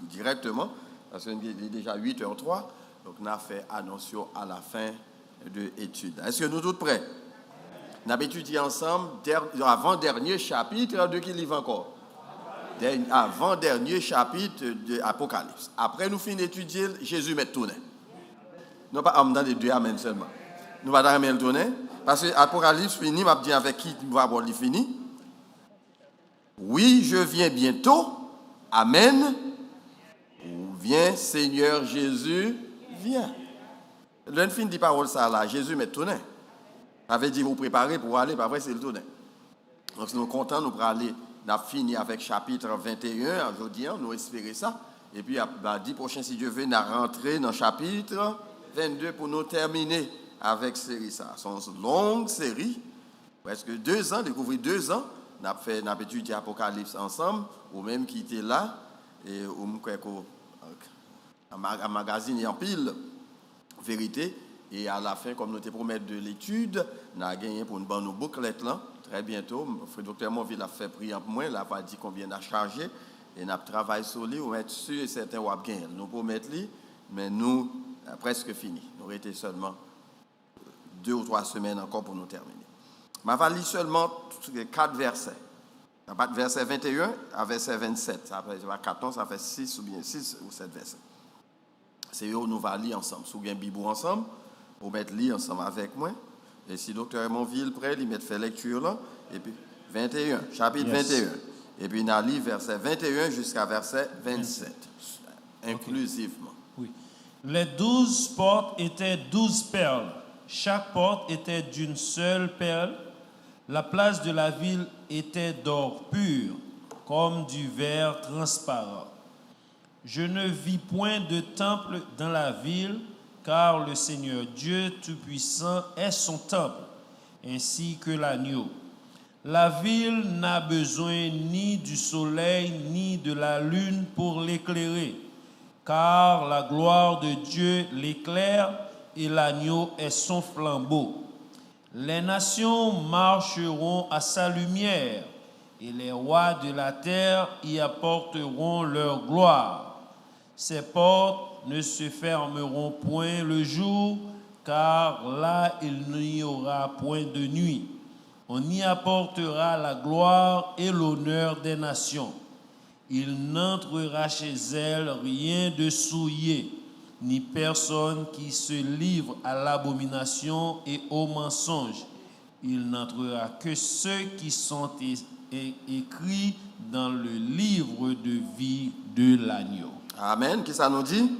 directement, parce qu'il est déjà 8h03, donc on a fait annonce à la fin de l'étude. Est-ce que nous tous prêts? On a étudié ensemble avant-dernier chapitre de quel livre encore? Avant-dernier chapitre de l'Apocalypse. Après, nous finissons d'étudier Jésus met tourné. Nous pas dans les deux amen seulement. Nous pas dans le tourner parce que l'Apocalypse fini, m'a dit avec qui va avoir le fini. Oui, je viens bientôt. Amen. Viens Seigneur Jésus, viens. L'un fin dit parole ça là, Jésus met tourner. Ça veut dire vous préparez pour aller, pas vrai c'est le tourner. Donc nous sommes contents nous pour aller. On a fini avec chapitre 21 aujourd'hui, nous espérons ça. Et puis, dit prochain, si Dieu veut, on a rentré dans le chapitre 22 pour nous terminer avec série ça. C'est une longue série, presque 2 ans, découvrir 2 ans. On a étudié Apocalypse ensemble, ou même qui était là, et un magazine en pile, vérité. Et à la fin, comme nous te promettons de l'étude, on a gagné pour une bonne bouclette là. Très bientôt, le docteur Monville a fait prier pour moi, il a pas dit combien on a chargé, et on a travaillé sur lui, on va être sûr et certain qu'on va gagner. Nous promettons lui, mais nous, presque fini. Nous restait seulement 2 ou 3 semaines encore pour nous terminer. Je vais lire seulement 4 versets. Verset 21 à verset 27. Ça fait 14, ça fait 6 ou bien 6 ou 7 versets. C'est eux nous allons lire ensemble. Si vous avez un bibou ensemble, vous mettez lire ensemble avec moi. Et si docteur Monville prêt, il met fait lecture là. Et puis 21, chapitre 21. Et puis il a lu verset 21 jusqu'à verset 27. Inclusivement. Oui. Les 12 portes étaient 12 perles. Chaque porte était d'une seule perle. La place de la ville était d'or pur, comme du verre transparent. Je ne vis point de temple dans la ville, car le Seigneur Dieu Tout-Puissant est son temple, ainsi que l'agneau. La ville n'a besoin ni du soleil ni de la lune pour l'éclairer, car la gloire de Dieu l'éclaire et l'agneau est son flambeau. Les nations marcheront à sa lumière, et les rois de la terre y apporteront leur gloire. Ses portes ne se fermeront point le jour, car là il n'y aura point de nuit. On y apportera la gloire et l'honneur des nations. Il n'entrera chez elles rien de souillé, ni personne qui se livre à l'abomination et au mensonge. Il n'entrera que ceux qui sont écrits dans le livre de vie de l'agneau. Amen. Qui ça nous dit?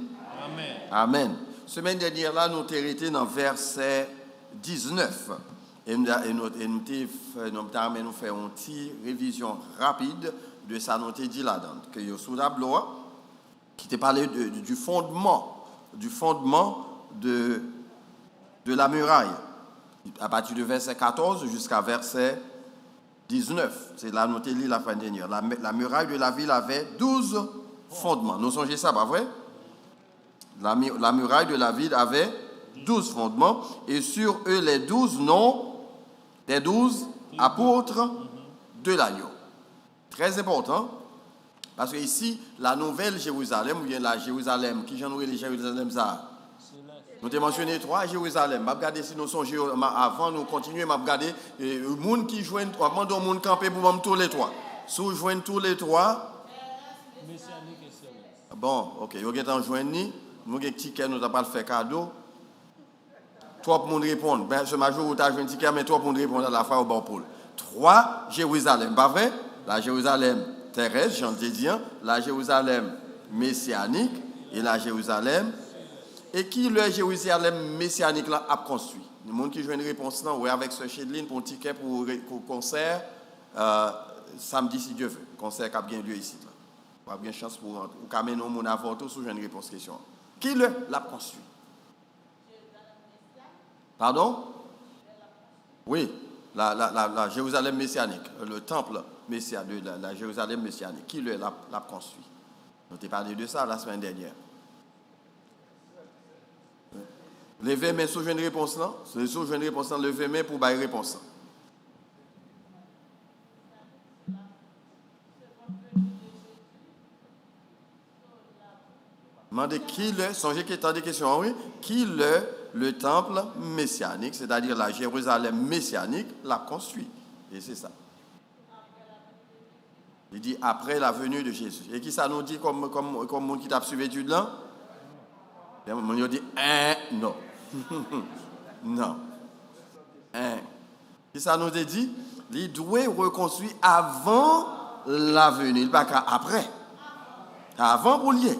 Amen. Amen. Semaine dernière, là, nous avons été dans verset 19. Et nous avons fait une petite révision rapide de ça, nous avons dit là-dedans. Que sous la loi, qui te parlait du fondement de la muraille. À partir du verset 14 jusqu'à verset 19. C'est là, nous avons lu la fin dernière. La muraille de la ville avait 12 fondements. Nous songez ça, pas vrai? La muraille de la ville avait 12 fondements et sur eux les 12 noms des 12 apôtres de l'agneau. Très important parce que ici, la nouvelle Jérusalem, ou bien la Jérusalem, qui j'en aurais les Jérusalem ça? Nous avons mentionné 3 Jérusalem. Je vais regarder si nous songeons avant, nous continuons à regarder les gens qui joignent, avant de nous camper pour tous les 3. Si vous joignez tous les 3, bon, ok, vous avez en joindre, nous avons un ticket, nous n'avons pas fait cadeau. 3 pour nous répondre. Ben, ce jour, vous avez un ticket, mais 3 pour nous répondre à la fois au bon pôle. 3 Jérusalem, pas vrai? La Jérusalem terrestre, j'en ai dit, la Jérusalem messianique et la Jérusalem. Et qui le Jérusalem messianique là a construit? Les gens qui jouent une réponse là, oui, avec ce Chedline pour un ticket pour concert samedi si Dieu veut. Concert qui a bien lieu ici. Pas bien chance pour amener mon avorto sous une réponse question. Qui l'a construit? Pardon? Oui, la Jérusalem messianique, le temple messianique, la Jérusalem messianique. Qui l'a construit? On t'a parlé de ça la semaine dernière. Levez main sous une réponse là. Sous une réponse là, levez main pour bailler réponse. Demandez qui le, songez qu'il y a des questions, oui, qui le temple messianique, c'est-à-dire la Jérusalem messianique, l'a construit. Et c'est ça. Il dit après la venue de Jésus. Et qui ça nous dit comme monde qui t'a suivi l'étude là? Il dit non. Non. Qui ça nous dit? Il doit reconstruire avant la venue, pas qu'après. Avant pour lier.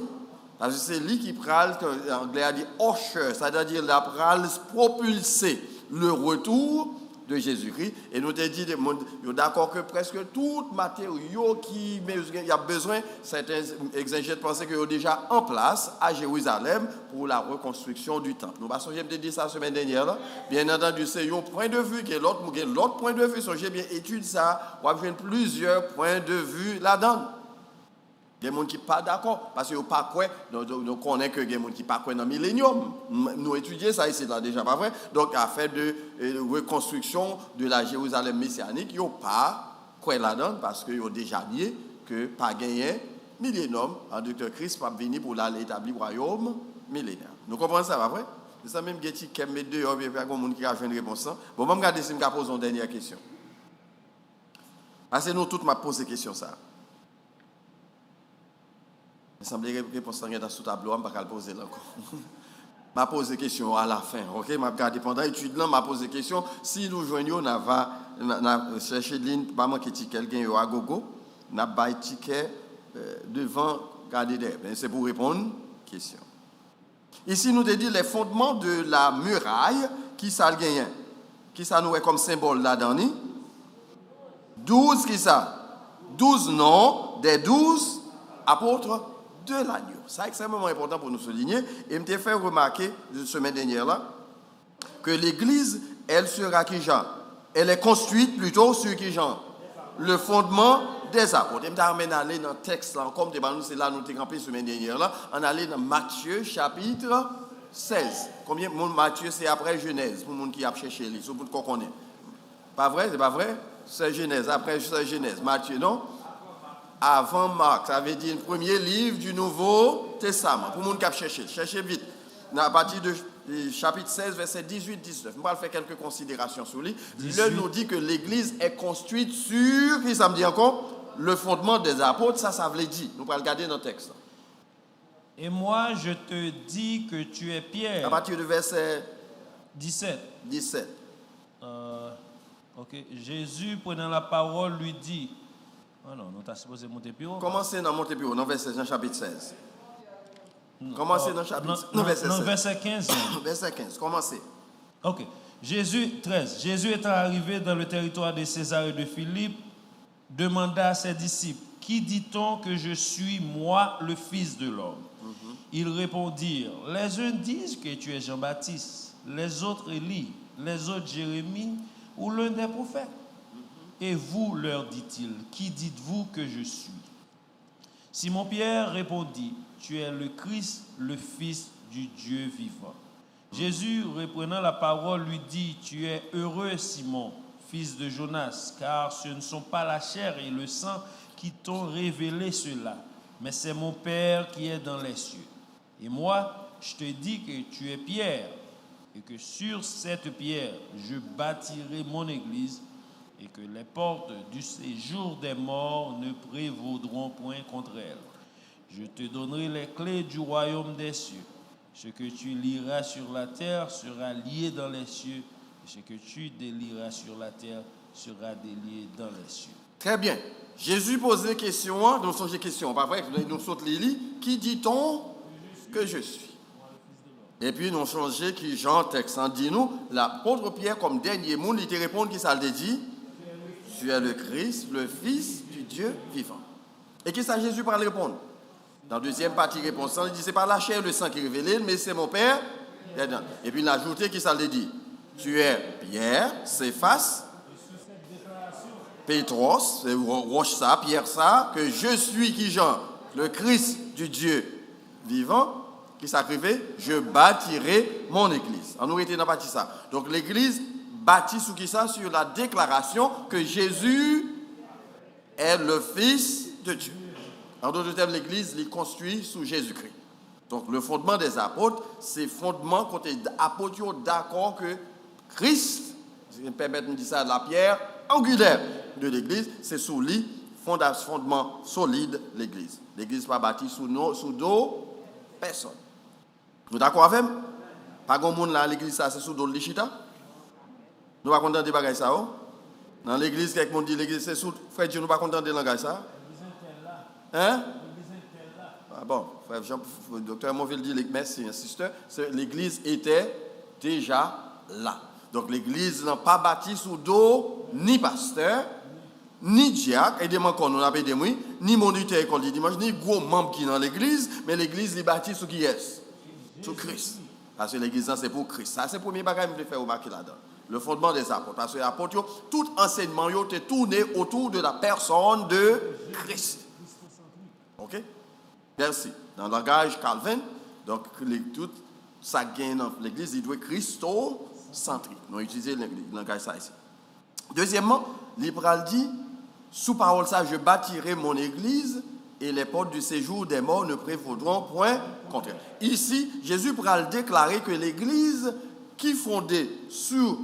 Parce que c'est lui qui prale, l'anglais a dit usher, c'est-à-dire la prale propulser le retour de Jésus-Christ. Et nous te dit, d'accord que presque tout matériau qui y a besoin, certains exégètes pensaient qu'ils sont déjà en place à Jérusalem pour la reconstruction du temple. Nous passons, j'ai dit ça la semaine dernière. Là. Bien entendu, c'est un point de vue qui est l'autre point de vue. J'ai bien étudié ça. On va voir plusieurs points de vue là-dedans. Il y a des gens qui ne sont pas d'accord, parce que pas quoi, nous connaissons que il y a des gens qui ne sont pas quoi dans le millénium. Nous étudions ça ici, là, déjà, pas vrai? Donc, à faire de reconstruction de la Jérusalem messianique, ils n'ont pas quoi là-dedans, parce qu'ils ont déjà dit que pas gagné millénium, en docteur Christ va venir pour l'établir royaume millénaire. Nous comprenons ça, pas vrai? C'est ça même qui met deux, il y a des gens qui ont une réponse. Bon, je vais regarder si je pose une dernière question. Parce que nous, tous, m'a posé question ça. Il semblerait que la réponse est dans ce tableau, je ne vais pas le poser là encore. Je vais poser question à la fin. Ok, je vais regarder pendant l'étude, je vais poser question. Si nous joignons, on va chercher ligne, pas manquer quelqu'un à gogo, on va bailler ticket devant garder derrière. C'est pour répondre à la question. Ici, nous te dit les fondements de la muraille qui ça gagne. Qui ça nous est comme symbole là-dedans? 12 qui ça? 12 noms des 12 apôtres de l'agneau. C'est extrêmement important pour nous souligner. Et me fait remarquer, la semaine dernière, là, que l'Église, elle sera qui genre? Elle est construite plutôt sur qui genre? Le fondement des apôtres. Et me amène à aller dans le texte, là, comme c'est là nous avons campé la semaine dernière, là, on allait dans Matthieu, chapitre 16. Combien de monde Matthieu, c'est après Genèse, pour le monde qui a cherché, pour le qu'on connaît. Pas vrai? C'est pas vrai? C'est Genèse, après c'est Genèse. Matthieu, non? Avant Marc, ça veut dire le premier livre du Nouveau Testament. Pour le monde qui a cherché, cherchez vite. À partir de chapitre 16, verset 18-19. On va faire quelques considérations sur lui. Il nous dit que l'Église est construite sur, qui ça me dit encore? Le fondement des apôtres, ça veut dire. Nous allons regarder dans le texte. Et moi, je te dis que tu es Pierre. À partir du verset 17. Ok. Jésus, prenant la parole, lui dit. Oh non, nous t'as supposé monter plus haut. Commencez dans monter plus haut, dans verset chapitre 16. Commencez dans chapitre 16. Verset 15. Verset 15, commencez. Ok. Jésus, 13. Jésus étant arrivé dans le territoire de César et de Philippe, demanda à ses disciples, qui dit-on que je suis, moi, le Fils de l'homme? Ils répondirent, les uns disent que tu es Jean-Baptiste, les autres Élie, les autres Jérémie ou l'un des prophètes. Et vous, leur dit-il, qui dites-vous que je suis? Simon-Pierre répondit, tu es le Christ, le Fils du Dieu vivant. Jésus, reprenant la parole, lui dit, tu es heureux, Simon, fils de Jonas, car ce ne sont pas la chair et le sang qui t'ont révélé cela, mais c'est mon Père qui est dans les cieux. Et moi, je te dis que tu es Pierre, et que sur cette pierre, je bâtirai mon église, et que les portes du séjour des morts ne prévaudront point contre elle. Je te donnerai les clés du royaume des cieux. Ce que tu lieras sur la terre sera lié dans les cieux, et ce que tu délieras sur la terre sera délié dans les cieux. Très bien. Jésus pose des questions, nous sommes des questions, pas vrai, nous sommes les lits. Qui dit-on que je suis? Et puis nous changeons qui Jean texte en dit nous, l'apôtre Pierre comme dernier monde, il te répond qui ça le dit? Tu es le Christ, le Fils du Dieu vivant. Et qui ça Jésus par répondre? Dans la deuxième partie réponse, il dit c'est pas la chair et le sang qui révèle, mais c'est mon Père. Et puis il a ajouté qui ça le dit? Tu es Pierre, Céphas, Pétros, c'est roche ça, Pierre ça, que je suis qui Jean, le Christ du Dieu vivant, qui s'écrivait, je bâtirai mon église. On aurait été dans la partie ça. Donc l'église bâtie sur qui ça? Sur la déclaration que Jésus est le Fils de Dieu. En d'autres termes, l'église est construite sous Jésus-Christ. Donc le fondement des apôtres, c'est fondement quand les apôtres sont d'accord que Christ, si je me permets de dire ça, la pierre angulaire de l'Église, c'est sous lui, fondement solide l'Église. L'Église n'est pas bâtie sous dos personne. Nous d'accord avec moi? Pas grand monde là, l'Église ça c'est sous dos de l'Ichita. Nous pas content de bagaille ça. Dans l'Église, quelqu'un dit l'Église c'est sous. Frère Dieu, nous pas content de langage ça. Hein? Ah bon, frère Jean, docteur Monville dit merci, sister. L'Église était déjà là. Donc l'Église n'a pas bâti sous dos ni pasteur, ni diacre, et des qu'on nous appelle des mouilles, ni moniteur école du dimanche, ni gros membre qui dans l'Église, mais l'Église est bâtie sous qui est? Sous Christ. Parce que l'Église c'est pour Christ. Ça c'est le premier bagage que je vais faire remarquer là-dedans. Le fondement des apôtres. Parce que les apôtres, tout enseignement était tourné autour de la personne de Christ. Ok? Merci. Dans le langage Calvin, donc tout ça gagne dans l'Église, il doit être christocentrique. Nous utilisons le langage ça ici. Deuxièmement, l'Ibral dit, sous parole ça, je bâtirai mon Église et les portes du séjour des morts ne prévaudront point contre elle. Ici, Jésus pourra déclarer que l'Église qui fondée sur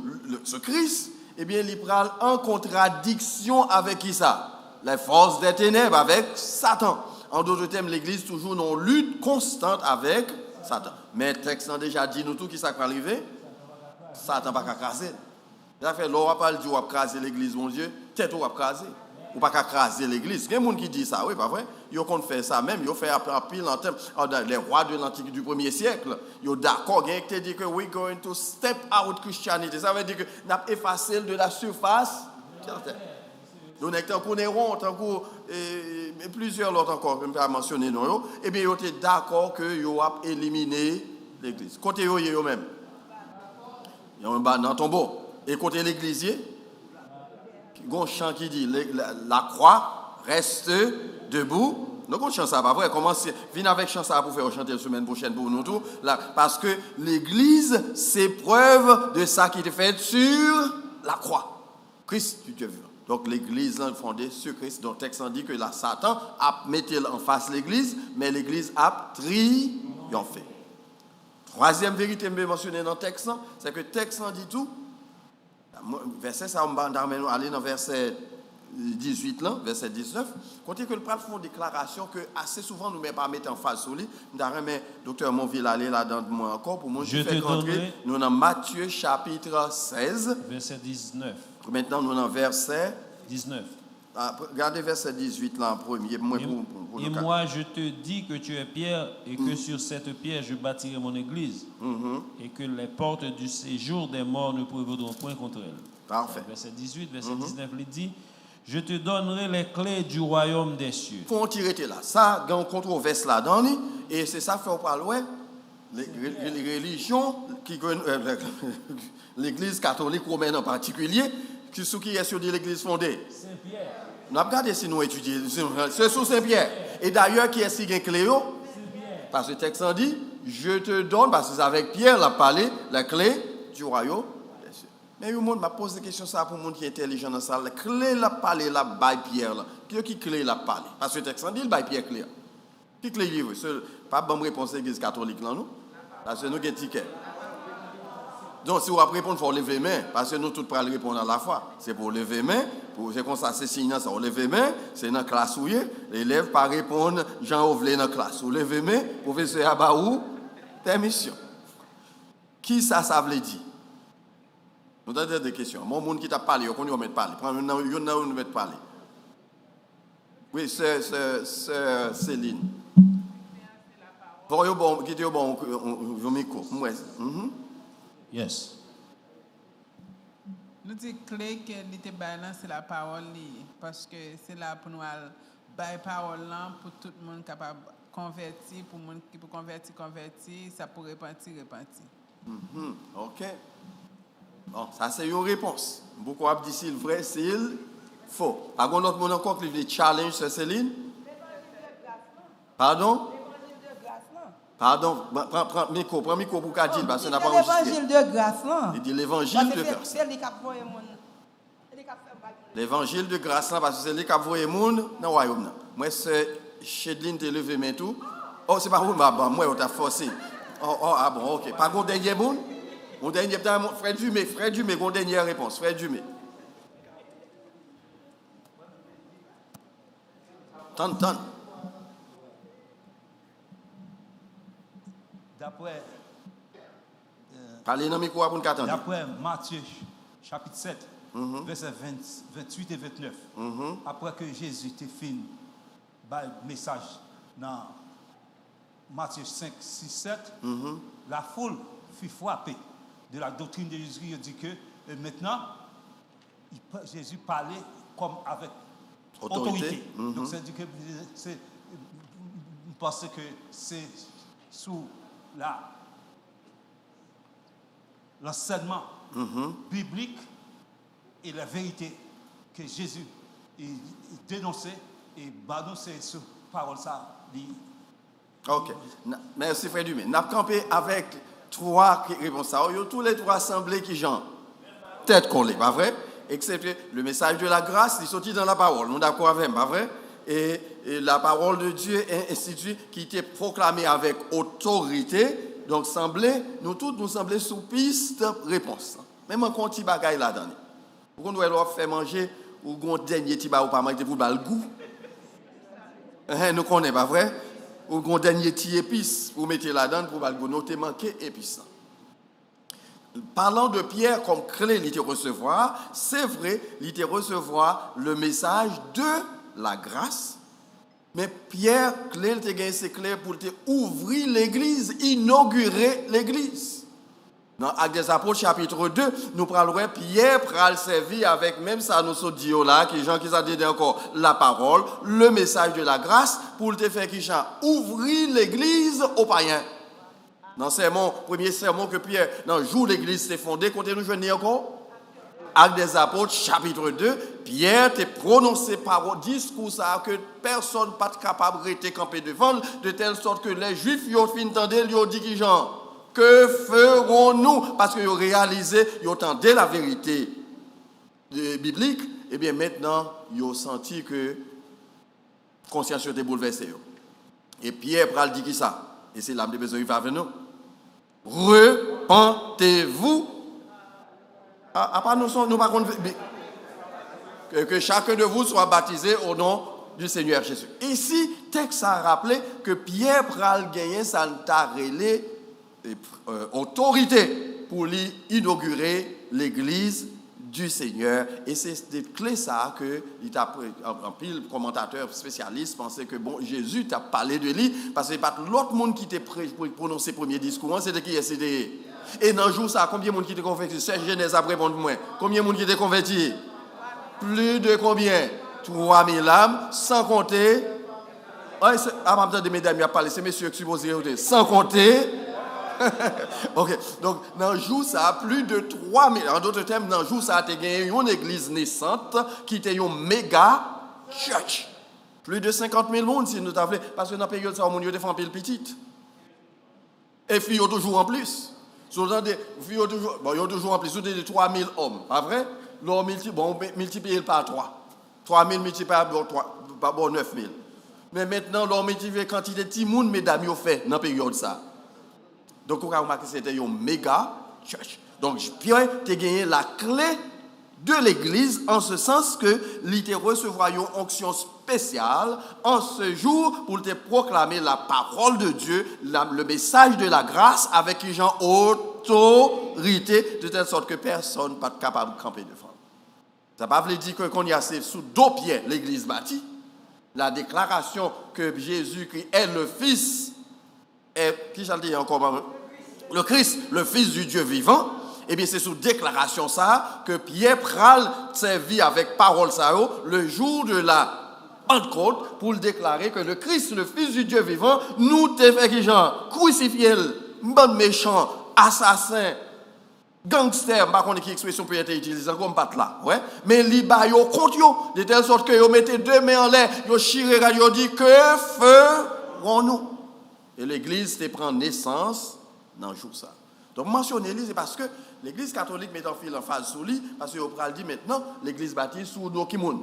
ce Christ, eh bien, il prend en contradiction avec qui ça? Les forces des ténèbres, avec Satan. En d'autres termes, l'Église toujours en lutte constante avec Satan. Mais le texte a déjà dit nous tout qui ça va arriver. Satan va pas craser. Ça fait l'on va pas dire on va craser l'Église, mon Dieu. Tête on va craser. Ou pas craser l'Église. Il y a des gens qui disent ça, oui, pas vrai? Ils ont fait ça même. Ils ont fait un pile en termes. Les rois de l'Antiquité du 1er siècle, ils ont d'accord. Ils ont dit que we're going to step out Christianity. Ça veut dire que nous avons effacé de la surface de la terre. Nous avons plusieurs autres encore, je vais pas mentionner, et bien ils ont été d'accord qu'ils ont éliminé l'Église. Côté eux-mêmes. Ils ont dans le tombeau. Et côté l'Église, il y a un chant qui dit la croix reste debout. Nous avons chant ça, pas vrai? Commencez, venez avec chant ça pour faire chanter la semaine prochaine pour nous tous. Parce que l'Église, c'est preuve de ça qui est fait sur la croix. Christ, tu te veux. Donc l'Église est fondée sur Christ. Donc le texte dit que la Satan a mis en face l'Église, mais l'Église a triomphé. Troisième vérité que je vais mentionner dans le texte, c'est que le texte dit tout. Verset, ça, on va aller dans verset 18, là, verset 19. Quand que le prêtre fait une déclaration que assez souvent nous ne mettons pas mettre en face sur lui. Mais docteur Monville aller là-dedans moi encore pour moi. Je te donnerai. Nous dans Matthieu chapitre 16. Verset 19. Maintenant nous dans verset 19. Regardez verset 18 là en premier. Et moi je te dis que tu es Pierre et que sur cette pierre je bâtirai mon église et que les portes du séjour des morts ne prévaudront point contre elle. Parfait. Verset 18, verset 19 il dit je te donnerai les clés du royaume des cieux. Faut tirer là. Ça il y a une controverse là-dedans et c'est ça fait pas loin. Les religions qui l'église catholique romaine en particulier qui est sur l'église fondée Saint-Pierre. Nous avons regardé si nous étudions. C'est sous Saint-Pierre. Et d'ailleurs, qui est-ce qui est Cléo? Parce que le texte dit, je te donne, parce que c'est avec Pierre, la parlé, la clé du royaume. Mais le monde m'a posé des questions ça pour le monde qui est intelligent dans la salle. La clé, la parlé, la baille Pierre. Qui clé, la parlé? Parce que le texte dit, il baille Pierre clé. Qui clé livre? Pas bonne réponse à l'église catholique, là, nous. Parce que nous avons un ticket. Donc, si vous avez répondre, il faut lever les mains, parce que nous tous pouvons répondre à la fois. C'est pour lever les mains, c'est comme ça, c'est signe, ça, on lève les mains, c'est dans la classe où l'élève pas répondre, Jean Ouvlé dans la classe. Vous levez les mains, professeur Abaou, permission. Qui ça veut dire? Nous avons des questions. Mon monde qui t'a parlé, on va mettre parler. Prends une mettre parler. Oui, c'est Céline. Voyons bon, qui était bon, au micro. Yes. Nous disons clé que l'été balance c'est la parole parce que c'est là pour nous bailler parole là pour tout le monde capable convertir pour monde qui peut convertir ça pour repentir. OK. Bon, ça c'est une réponse. Beaucoup ont dit s'il vrai, s'il faux. Par contre notre monde encore qui veut challenge c'est Céline. Pardon? Pardon, prends micro pour qu'a dit parce que n'a pas enregistré. L'évangile de grâce là. Il dit l'évangile de grâce. C'est lui qui a envoyé mon. L'évangile de grâce là parce que c'est lui qui a envoyé monde dans le royaume là. Moi c'est Chedline te levé mais tout Oh, c'est pas vous, moi, on t'a forcé. Ah bon, ok. Pas qu'on dernier bon? Mon dernier temps, Fred Dumé, mon dernière réponse. Fred Dumé. Tant. D'après Parlez dans le micro pour nous attendre. D'après Matthieu, chapitre 7, versets 28 et 29, après que Jésus te fini le message dans Matthieu 5, 6, 7, la foule fut frappée de la doctrine de Jésus. Il dit que maintenant, Jésus parlait comme avec autorité. Donc, c'est-à-dire que je pense que c'est sous l'enseignement biblique et la vérité que Jésus dénonçait et balançait sur parole ça. Ok. Merci Frère Dumé. Nous avons campé avec 3 réponses. Tous les 3 assemblées qui genre tête collée, pas vrai? Excepté le message de la grâce, il sortit dans la parole. Nous sommes d'accord avec, pas vrai? Et la parole de Dieu est instituée qui était proclamée avec autorité. Donc, nous tous nous semblons sous piste réponse. Même un petit bagaille là-dedans. Vous doit faire manger ou un dernier petit bagaille ou pas manger pour le goût. Nous connaissons, pas vrai? Ou un dernier petit épice, vous mettez là-dedans pour le goût. Nous avons manqué épice. Parlant de Pierre comme clé, il était recevoir, c'est vrai, il était recevoir le message de la grâce. Mais Pierre, clé, il était c'est clair pour ouvrir l'église, inaugurer l'église. Dans Actes des Apôtres, chapitre 2, nous parlerons Pierre pral servir avec même ça nous sommes dit là, qui gens qui ont dit encore la parole, le message de la grâce, pour te faire qui gens ouvrir l'église aux païens. Dans le premier sermon que Pierre, dans le jour où l'église s'est fondée, comptez nous joindre encore. Actes des Apôtres, chapitre 2, Pierre t'a prononcé par discours ça que personne pas capable de rester campé devant, de telle sorte que les Juifs ils ont fini d'entendre, ils ont dit genre, que ferons-nous? Parce qu'ils ont réalisé, ils ont entendu la vérité biblique, et bien maintenant, ils ont senti que la conscience était bouleversée. Et Pierre pral dit qui ça? Et c'est l'âme de besoin qui va venir. Repentez-vous. Que chacun de vous soit baptisé au nom du Seigneur Jésus. Ici, texte a rappelé que Pierre pral gagner sa autorité pour lui inaugurer l'église du Seigneur. Et c'est des clés ça que un pile commentateur spécialiste pensait que bon, Jésus t'a parlé de lui parce que pas l'autre monde qui t'a prononcé premier discours, c'était qui? C'était. Et dans le jour ça, combien de monde qui t'est converti? Serge Genèse a répondu moi. Combien de monde qui t'est converti? Plus de combien? 3000 âmes, sans compter. Ah, en même temps, mesdames, il a parlé, c'est monsieur qui supposé sans compter. Ok, donc dans le jour ça a plus de 3000. En d'autres termes, dans le jour ça a gagné une église naissante qui était une méga church. Plus de 50 000 monde si nous t'avons parce que dans la période ça, on a des femmes petites. Et filles toujours en plus. Souvent des filles toujours, bon, ils ont toujours en plus de 3000 hommes, pas vrai? L'homme multiplié par 3. 3000 multiplié par 3, pas bon 9000. Mais maintenant l'homme multiplié quantité de petits monde mesdames ont fait dans la période ça. Donc, on a remarqué que c'était une méga church. Donc, Pierre a gagné la clé de l'église en ce sens que il recevoir une onction spéciale en ce jour pour te proclamer la parole de Dieu, le message de la grâce avec une genre autorité de telle sorte que personne n'est pas capable de camper devant. Ça ne veut pas dire qu'on y a sous 2 pieds l'église bâtie. La déclaration que Jésus-Christ est le Fils, qui j'en dis encore le Christ, le Fils du Dieu vivant, eh bien c'est sous déclaration ça que Pierre pral servi avec parole ça le jour de la Pentecôte pour déclarer que le Christ, le Fils du Dieu vivant, nous t'es fait qui genre crucifié, bon méchant, assassin, gangster, par contre qui expression peut être utilisée comme pas là, ouais, mais li ba yo compte yo de telle sorte que yo mettez 2 mains en l'air, yo chiré yo dit que ferons-nous? Et l'église te prend naissance dans le jour ça. Donc, mentionner l'église, c'est parce que l'église catholique met en fil en phase sous lui, parce qu'on peut dire maintenant, l'église bâtie sous nos Kimoun.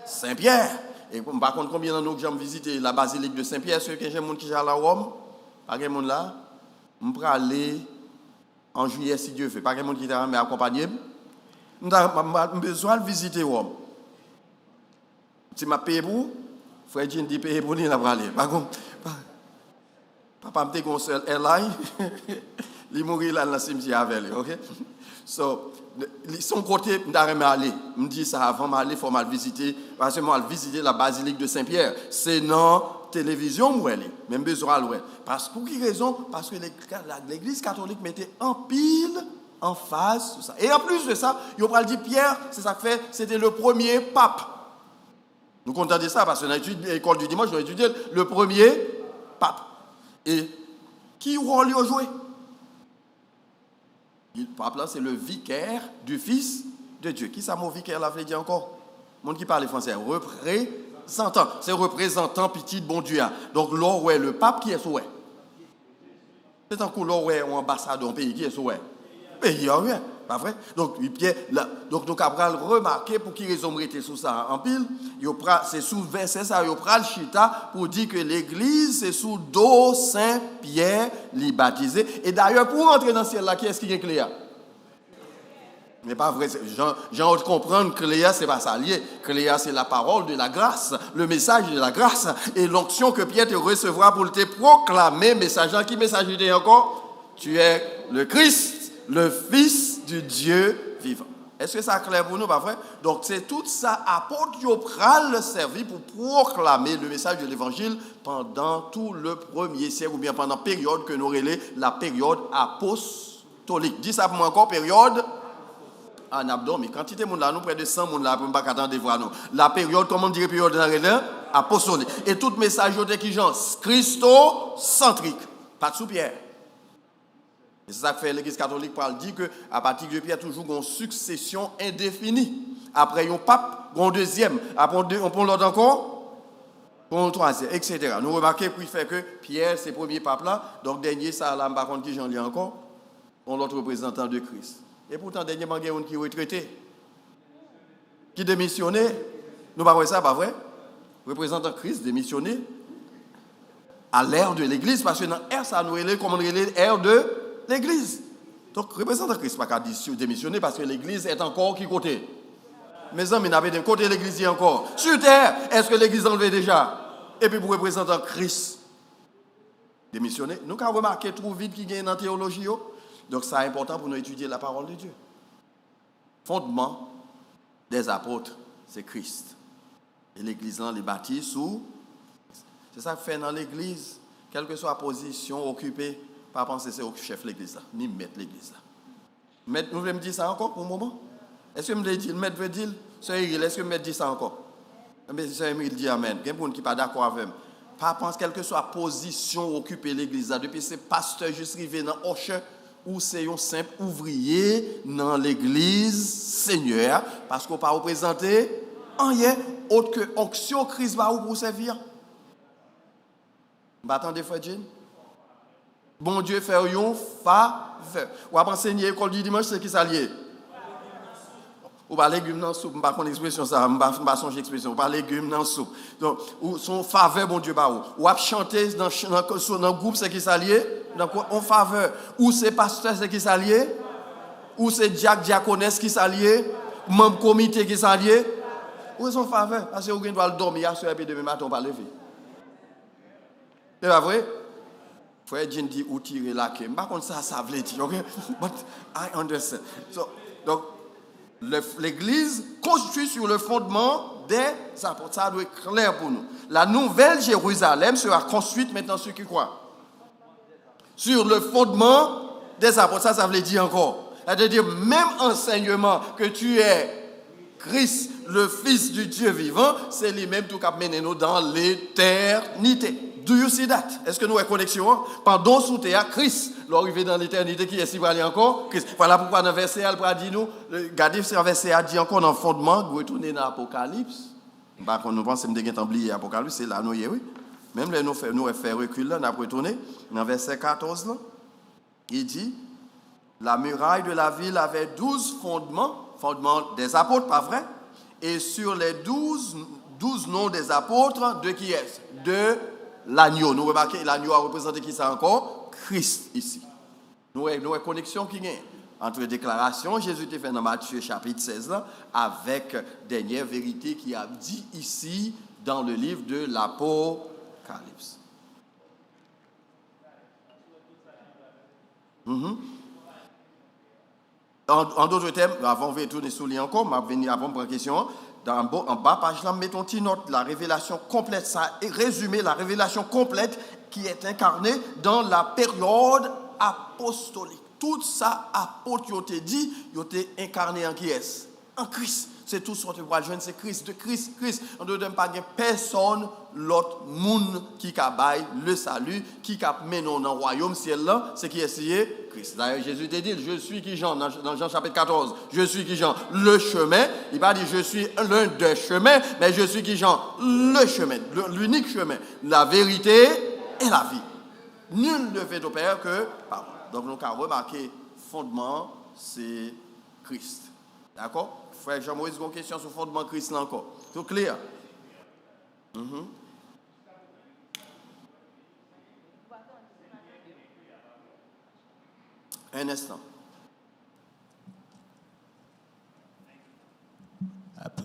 Saint-Pierre. Et par contre, combien de nous qui ont visité la basilique de Saint-Pierre? Est-ce que j'ai des gens qui sont à Rome? Pas de monde là? Je vais aller en juillet si Dieu veut. Pas de monde qui t'a accompagné. Je ai besoin de visiter Rome. Si je paye pour, frère Jean dit payer pour, il n'a pas aller. Par contre, papa me dit qu'on seul airline, il mourit là dans le cimetière avec lui. OK? So, son côté, je vais aller. Je me dis ça avant d'aller, il faut mal visiter. Parce que moi, visiter la basilique de Saint-Pierre. C'est dans la télévision, même besoin de parce que pour quelle raison? Parce que l'église catholique mettait en pile, en phase, tout ça. Et en plus de ça, il va dire Pierre, c'est ça que fait, c'était le premier pape. Nous comptons de ça parce que dans l'école du dimanche, nous avons étudié le premier pape. Et qui rôle il a joué? Le pape là, c'est le vicaire du Fils de Dieu. Qui ça, mon vicaire là, veut dire encore? Monde qui parle français, représentant. C'est représentant petit bon Dieu. Donc là, ouais, le pape qui est souhait. C'est un coup là, ouais, un ambassadeur, un pays qui est souhait. Pays, rien. Pas vrai? Donc, nous avons remarqué pour qui raison était sous ça en pile. C'est sous verset ça, il prend le chita pour dire que l'église, c'est sous dos Saint-Pierre, les baptisé. Et d'ailleurs, pour entrer dans ce ciel-là, qui est-ce qui est Cléa? Mais pas vrai. J'ai envie de comprendre que Cléa, c'est pas ça lié. Cléa, c'est la parole de la grâce, le message de la grâce. Et l'onction que Pierre te recevra pour te proclamer, message. Qui message il est encore? Tu es le Christ, le Fils du Dieu vivant. Est-ce que ça est clair pour nous, pas vrai? Donc, c'est tout ça, apôtre Yopral servi pour proclamer le message de l'évangile pendant tout le premier siècle, ou bien pendant la période que nous relèvons la période apostolique. Dis ça pour moi encore, période en abdon. Mais quantité de monde là, nous, près de 100 monde là, pour ne pas attendre de voir nous. La période, comment on dirait période apostolique. Et tout message de qui genre? Christocentrique. Pas de sous-pierre. Et c'est ça que fait l'Église catholique pour dire qu'à partir de Pierre, toujours une succession indéfinie. Après un pape, un deuxième. Après on prend l'autre encore, on troisième, etc. Nous remarquons qu'il fait que Pierre, c'est le premier pape là, donc dernier, ça là, par contre, qui j'en lis encore, on l'autre représentant de Christ. Et pourtant, dernier, il y a un qui est retraité, qui démissionné. Nous ne parlons pas ça, pas vrai? Représentant Christ démissionné à l'ère de l'Église, parce que dans l'ère, ça nous relève comme on relève l'ère de l'Église. Donc, représentant Christ n'a pas démissionner parce que l'Église est encore qui côté? Mes amis, n'avez d'un côté l'Église encore. Sur terre, est-ce que l'Église enlevée déjà? Et puis pour représentant Christ, démissionner. Nous avons remarqué trop vite qu'il y a dans la théologie. Donc, c'est important pour nous étudier la parole de Dieu. Fondement des apôtres, c'est Christ. Et l'Église, les bâtit sous. C'est ça que fait dans l'Église, quelle que soit la position occupée. Pas penser c'est au chef de l'église là, ni mettre l'église là. Maître, vous voulez me dire ça encore pour un moment? Est-ce que vous me dites, maître veut dire, Sœur Iril, est-ce que vous me dites ça encore? Mais Sœur Iril dit Amen. Il y a des gens qui ne sont pas d'accord avec moi. Pas penser quelle que soit la position occupée l'église là, depuis c'est pasteur juste arrivé dans Hoche, ou c'est un simple ouvrier dans l'église Seigneur, parce qu'on ne peut pas représenter rien autre que onction Christ va pour servir. Vous attendez, frère Jean? Bon Dieu fait un faveur. Ou après enseigner l'école du dimanche, c'est qui s'allie? Ou pas légumes dans la soupe, je ne sais pas l'expression ça, je ne sais pas son expression, ou pas légumes dans la soupe. Donc, ou son faveur, bon Dieu, ou à chanter dans le groupe, c'est qui s'allie? Donc, on faveur. Ou c'est pasteur, c'est qui s'allie? Ou c'est diaconesse qui s'allie? Membre comité qui s'allie? Ou son faveur? Parce que vous doit dormir, et puis demain matin, on va lever. C'est pas vrai? Frère Jean dit ou tirer la queue. Par contre, ça veut dire, ok? But I understand. Donc, l'Église construit sur le fondement des apôtres. Ça doit être clair pour nous. La nouvelle Jérusalem sera construite maintenant sur qui quoi? Sur le fondement des apôtres. Ça veut dire encore. C'est-à-dire, même enseignement que tu es Christ, le Fils du Dieu vivant, c'est lui-même tout qui mène nous dans l'éternité. Do you see that? Est-ce que nous avons connexion? Pendant sous terre, Christ, l'arrivée dans l'éternité, qui est si aller encore? Christ. Voilà pourquoi dans le verset, elle dit nous, regardez ce verset, elle dit encore dans le fondement, vous retournez dans l'Apocalypse. Bah, quand nous pensons que nous avons oublié l'Apocalypse, c'est là, nous, oui. Même là, nous faisons recul, là, nous avons retourné dans le verset 14, là, il dit, la muraille de la ville avait 12 fondements des apôtres, pas vrai? Et sur les 12 12 noms des apôtres de qui est-ce? De l'agneau. Nous remarquons, l'agneau a représenté qui ça encore? Christ ici. Nous avons une connexion qui est entre déclaration Jésus t'a fait dans Matthieu chapitre 16 là, avec dernière vérité qui a dit ici dans le livre de l'Apocalypse. En d'autres termes, avant de tourner sur lui encore, je vais venir avant de prendre question. En bas, page là, mettons une note, la révélation complète, ça est résumé, la révélation complète qui est incarnée dans la période apostolique. Tout ça, apôtre, il t'a dit, il t'a incarné en qui est-ce? En Christ. C'est tout ce que tu vois joindre, c'est Christ, de Christ. On ne donne pas personne, l'autre monde qui a le salut, qui a mené dans le royaume ciel là, c'est qui est Christ. D'ailleurs, Jésus t'a dit, je suis qui Jean, dans Jean chapitre 14, je suis qui Jean, le chemin. Il n'a pas dit, je suis l'un des chemins, mais je suis qui Jean, le chemin, l'unique chemin, la vérité et la vie. Nul ne fait au Père que par. Donc, nous avons remarqué, fondement, c'est Christ. D'accord? Frère Jean-Maurice, une question sur le fondement de Christ là encore. Tout clair? Un instant.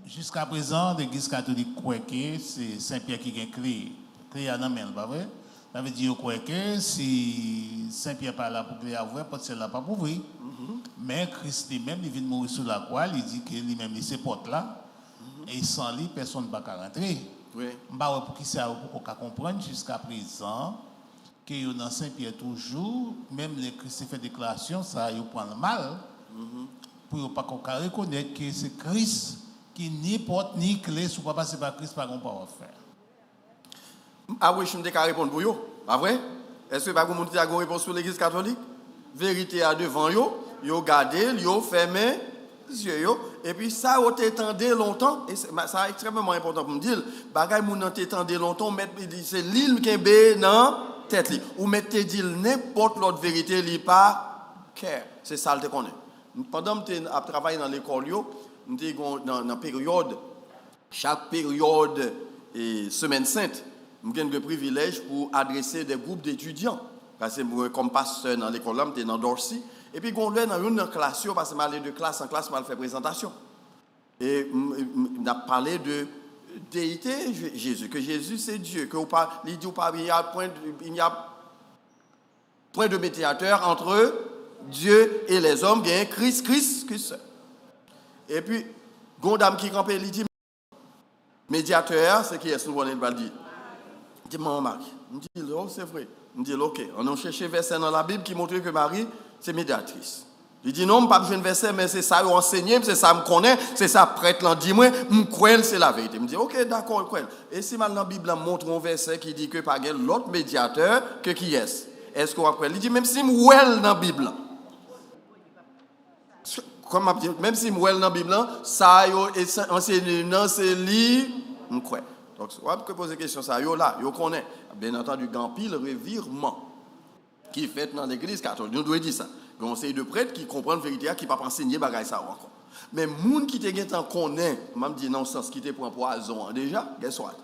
Jusqu'à présent, l'Église catholique croit que c'est Saint-Pierre qui a créé. Créé à Namel, pas vrai? Ça veut dire que si Saint-Pierre pas là pour créer à ouvrir, peut-être là pas pour ouvrir. Mais Christ lui-même, il vient de mourir sur la croix, il dit que lui-même, il se porte là. Et sans lui, personne ne va rentrer. Oui. Pour qui ça, on peut comprendre jusqu'à présent que dans Saint-Pierre toujours, même les Christ fait déclaration, ça, il prend le mal. Pour ne pas reconnaître que c'est Christ qui ni porte ni clé, si pas passer par Christ, pas qu'on peut faire. Ah oui, je me dis qu'à répondre pour vous. Pas vrai? Est-ce que vous avez une réponse sur l'Église catholique? Vérité à devant vous, vous gardez, vous fermez les yeux, et puis ça, vous t'étendez longtemps, et ça est extrêmement important pour me dire, bagay moun nan t'étendez longtemps, c'est l'île qui est dans tête, ou mettez dit n'importe l'autre vérité, li pas care. C'est ça le connaît. Pendant que je travaille dans l'école, dans la période, chaque période et semaine sainte, j'ai le privilège pour adresser des groupes d'étudiants. Parce que comme pasteur dans l'école, je suis dans Dorcy. Et puis, quand je suis dans une classe, parce que je suis de classe en classe, je fais présentation. Et on a parlé de déité Jésus, que Jésus c'est Dieu, que il n'y a point de médiateur entre Dieu et les hommes, il y a Christ. Et puis, Gondam qui campait, il dit, médiateur, c'est qui est-ce que nous allons dire? Je dis, maman Marie. Je dis, oh, c'est vrai. Je dis, ok. On a cherché un verset dans la Bible qui montre que Marie, c'est médiatrice. Il dit, non, je n'ai pas besoin de verset, mais c'est ça, enseigné, c'est ça, je connais, c'est ça, prêtre l'en dit, moi, je crois, c'est la vérité. Je dis, ok, d'accord, je crois. Et si maintenant la Bible montre un verset qui dit que par l'autre médiateur, que qui est-ce? Est-ce qu'on va croire? Il dit, même si je suis dans la Bible, même si je suis dans la Bible, ça, enseigné, c'est lui, je crois. Donc, on va poser la question, ça, là, on connaît. Bien entendu, il y a un pile revirement qui est fait dans l'église catholique. Nous devons dire ça. Il y a un conseil de prêtres qui comprennent la vérité, qui ne peuvent pas enseigner ça encore. Mais les gens qui te connaissent, même dit non, sens qui te prend poison déjà, guess what?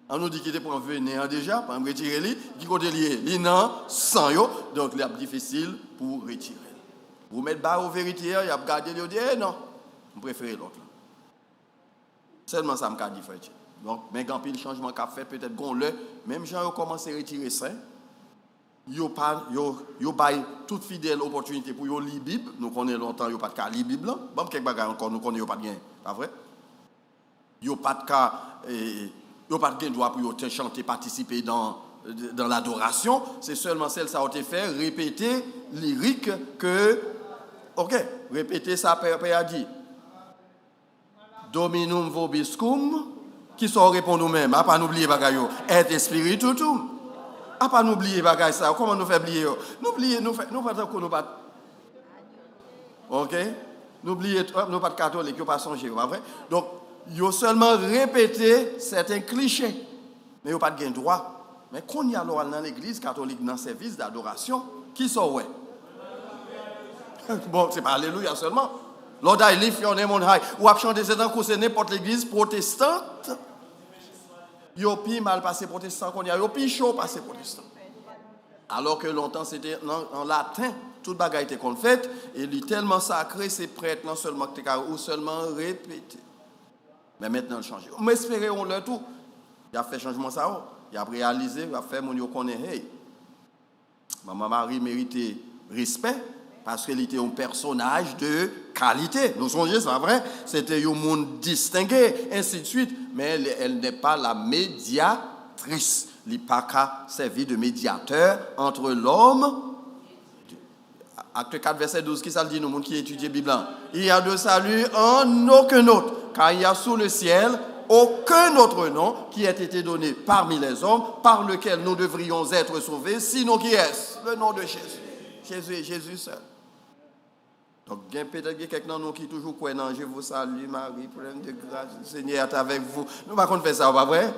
On nous dit qu'il te prend venin déjà, pour retirer lui, qui côté lié, il non, sans yo, donc c'est difficile pour retirer. Vous mettez bas aux vérités, il y a gardé, il dit non, je préfère l'autre. Seulement ça me dit, frère. Donc, mais quand il y a un changement qu'a fait, peut-être qu'on le, même gens ont commencé à retirer ça, ils ont toute fidèle opportunité pour lire la Bible. Nous connaissons longtemps, ils n'ont pas de cas lire la Bible. Bon, quelques bagages encore, nous connaissons pas de gain, pas vrai? Ils n'ont pas de cas, ils n'ont pas de gain droit pour chanter, participer dans l'adoration. C'est seulement celle ça a été fait, répéter lyrique que, ok, répéter ça, Père a dit. Dominum vobiscum. Qui sont répondre nous-mêmes, à pas n'oublier bagaille et spiritutum. À pas n'oublier bagaille ça, comment nous faire oublier? Nous pas OK? N'oubliez nous pas de catholiques, pas songer, pas vrai? Donc, yo seulement répéter certains clichés. Mais yo pas de gain droit. Mais quand il y a dans l'église catholique dans service d'adoration, qui sont ouais? Bon, c'est pas alléluia seulement. Lord I lift your name on high. Ou à chanter c'est dans n'importe l'église protestante. Yo pi mal passé protestant qu'on y a, yo pi chaud passé protestant. Alors que longtemps c'était en latin, toute bagaille était qu'on fait et il est tellement sacré c'est prêtre non seulement que ou seulement répété. Mais maintenant il change. On espérer on le tout. Il a fait changement ça, il a réalisé, il a fait mon yo connaît hey. Maman Marie méritait respect parce qu'elle était un personnage de qualité. Nous songez, c'est vrai, c'était un monde distingué, ainsi de suite. Mais elle n'est pas la médiatrice. Elle n'a pas qu'à servir de médiateur entre l'homme. Acte 4, verset 12, qui ça dit, nous, qui étudie la Bible? Il y a de salut en aucun autre, car il y a sous le ciel aucun autre nom qui ait été donné parmi les hommes par lequel nous devrions être sauvés, sinon qui est le nom de Jésus. Jésus seul. Donc, il y a peut-être quelqu'un de nous qui toujours croit non, je vous salue, Marie, pleine de grâce, le Seigneur est avec vous. Nous ne pouvons pas faire ça, pas vrai?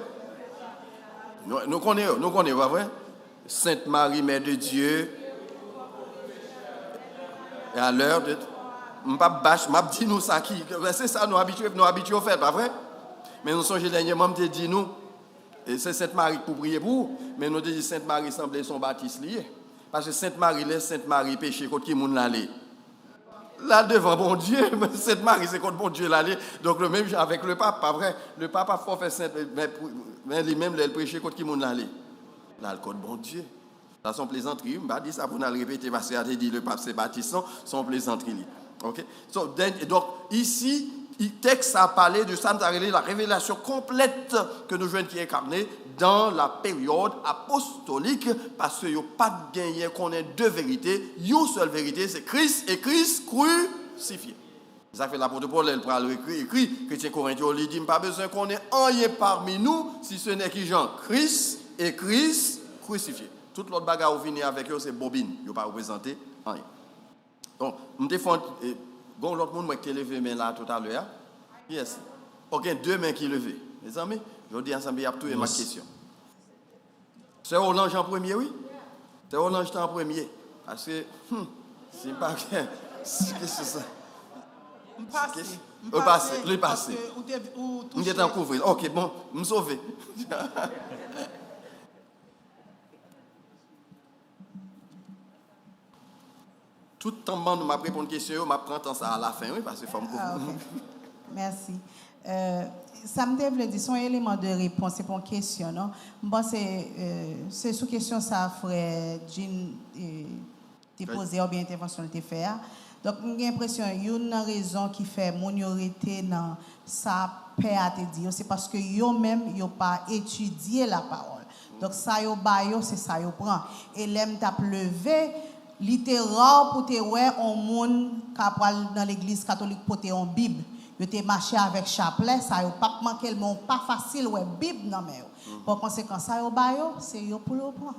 Nous connaissons, pas vrai? Sainte Marie, Mère de Dieu, et à l'heure de. Je ne vais pas bâcher, je dis nous ça qui. C'est ça, nous habitués au fait, pas vrai? Mais nous sommes dernièrement, je dit nous, et c'est Sainte Marie pour prier pour, mais nous dit Sainte Marie semblait son baptiste lié. Parce que Sainte Marie péché contre qui moun l'allait. Là devant bon Dieu, Sainte Marie c'est contre bon Dieu l'allait. Donc le même avec le pape, pas vrai? Le pape a fait Sainte, mais lui-même il prêché contre qui moun l'allait. Là le contre bon Dieu. Là son plaisanterie, je ne vais pas dire ça pour nous le répéter parce qu'il a dit le pape c'est baptiste, son plaisanterie. OK? Donc ici le texte a parlé de ça, la révélation complète que nous jouons qui est incarnée dans la période apostolique, parce qu'il n'y a pas de gagné qu'on ait deux vérités. Une seule vérité, c'est Christ et Christ crucifié. Ça fait l'apôtre Paul, elle prend écrit, chrétien corinthien, il dit, pas besoin qu'on ait un parmi nous, si ce n'est qui Jean, Christ et Christ crucifié. Toute l'autre bagarre où venez avec eux, c'est bobine, ils n'ont pas représenté rien. Donc, je me défends. Bon, l'autre monde qui est levé main là tout à l'heure. Yes. Ok, deux mains qui levées. Les amis, je dis ensemble, il y a tout ma question. C'est Orange en premier, oui? C'est Orange en premier. Parce que, c'est pas que. C'est ça. Le passé. Vous êtes en couvrir. Ok, bon, je me sauve. Tout le temps, nous m'a répondu une question, je prends ça à la fin, oui, parce que faut me couvrir. Merci. Ça me développe dit son élément de réponse, c'est pour une question, non? Bon, c'est sous question ça, frère Jean t'es posé ou bien intervention de faire. Donc, j'ai l'impression qu'il y a une raison qui fait minorité dans ça, père a te dit, c'est parce que eux-mêmes, ils n'ont pas étudié la parole. Donc, ça, c'est ça, ils prend. Et l'aime t'a levé. Littéral pour te ouais on monde qui dans l'église catholique pour te en Bible yo te marché avec chapelet ça yo pas manquer le pas facile ouais Bible non mais par conséquent ça yo ba yo c'est yo pour le prendre.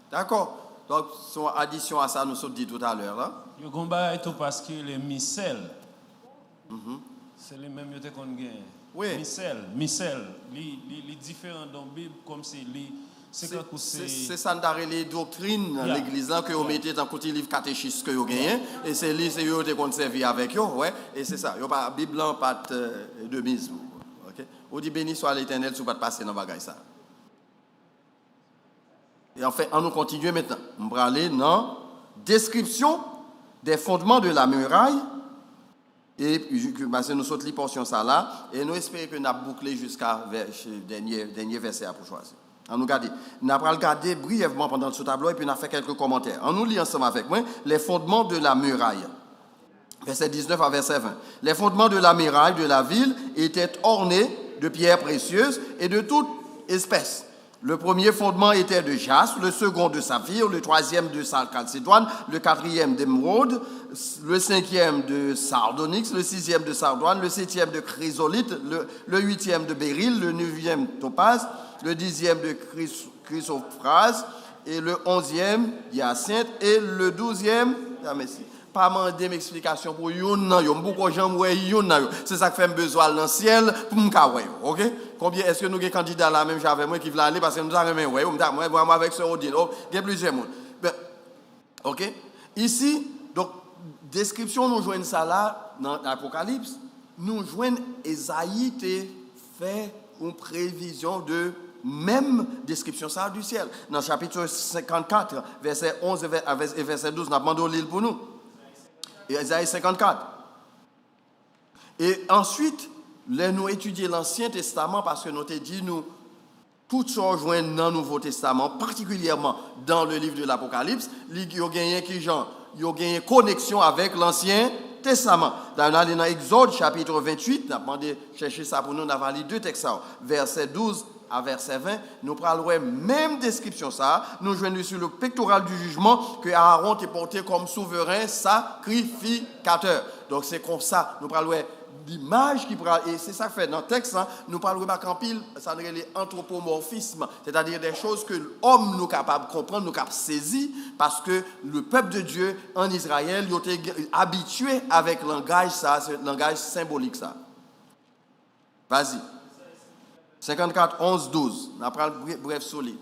D'accord. Donc son addition à ça nous sommes dit tout à l'heure là. Yo combat tout parce que les missel c'est les mêmes yo te qu'on gagne. Oui. Missel les différents dans Bible comme c'est les c'est ça les doctrines dans l'église là que vous mettez dans côté livre catéchisme que vous gagnez et c'est lui c'est vous te conserver avec eux ouais et c'est ça yo pas Bible pas de mise OK on dit béni soit l'Éternel si pas passer dans bagaille ça et en fait on nous continue maintenant on va aller dans description des fondements de la muraille et nous saute les portions ça là et nous espérons que nous avons bouclé jusqu'à dernier verset à pour choisir. On nous regarde. Nous allons regarder brièvement pendant ce tableau et puis on a fait quelques commentaires. On nous lit ensemble avec moi les fondements de la muraille. Verset 19 à verset 20. Les fondements de la muraille de la ville étaient ornés de pierres précieuses et de toute espèce. Le premier fondement était de jaspe, le second de saphir, le troisième de chalcédoine, le quatrième d'émeraude, le cinquième de sardonyx, le sixième de sardoine, le septième de chrysolite, le huitième de béryl, le neuvième topaze, le 10e de chrysophrase, et le 11e hyacinthe, et le 12e, pas demander m'explication pour yon beaucoup gens c'est ça que fait besoin dans le ciel pour me OK combien est-ce que nous avons candidat là même j'avais moi qui veut aller parce que nous avons moi avec ce Odile il y a plusieurs monde OK ici donc description nous joignent ça là dans l'Apocalypse nous joignent Ésaïe fait une prévision de même description ça du ciel. Dans le chapitre 54, verset 11 et verset 12, nous avons demandé l'île pour nous. Isaïe 54. Et ensuite, nous étudions l'Ancien Testament parce que nous avons dit, nous, toutes choses joignent dans le Nouveau Testament, particulièrement dans le livre de l'Apocalypse, il y a gagné qui genre, il y a gagné connexion avec l'Ancien Testament. Dans Exode chapitre 28, nous avons demandé chercher ça pour nous, nous avons lu 2 textes, verset 12 à verset 20, nous prenons la même description ça, nous joignons sur le pectoral du jugement que Aaron est porté comme souverain sacrificateur. Donc c'est comme ça, nous prenons l'image qui prend, et c'est ça que fait dans le texte, hein, nous parlons en pile, ça nous les anthropomorphismes, c'est-à-dire des choses que l'homme nous capable de comprendre, nous capable de saisir, parce que le peuple de Dieu en Israël, il était habitué avec le langage, ça, ce langage symbolique. Ça. Vas-y. 54, 11, 12. On apprend le bref solide.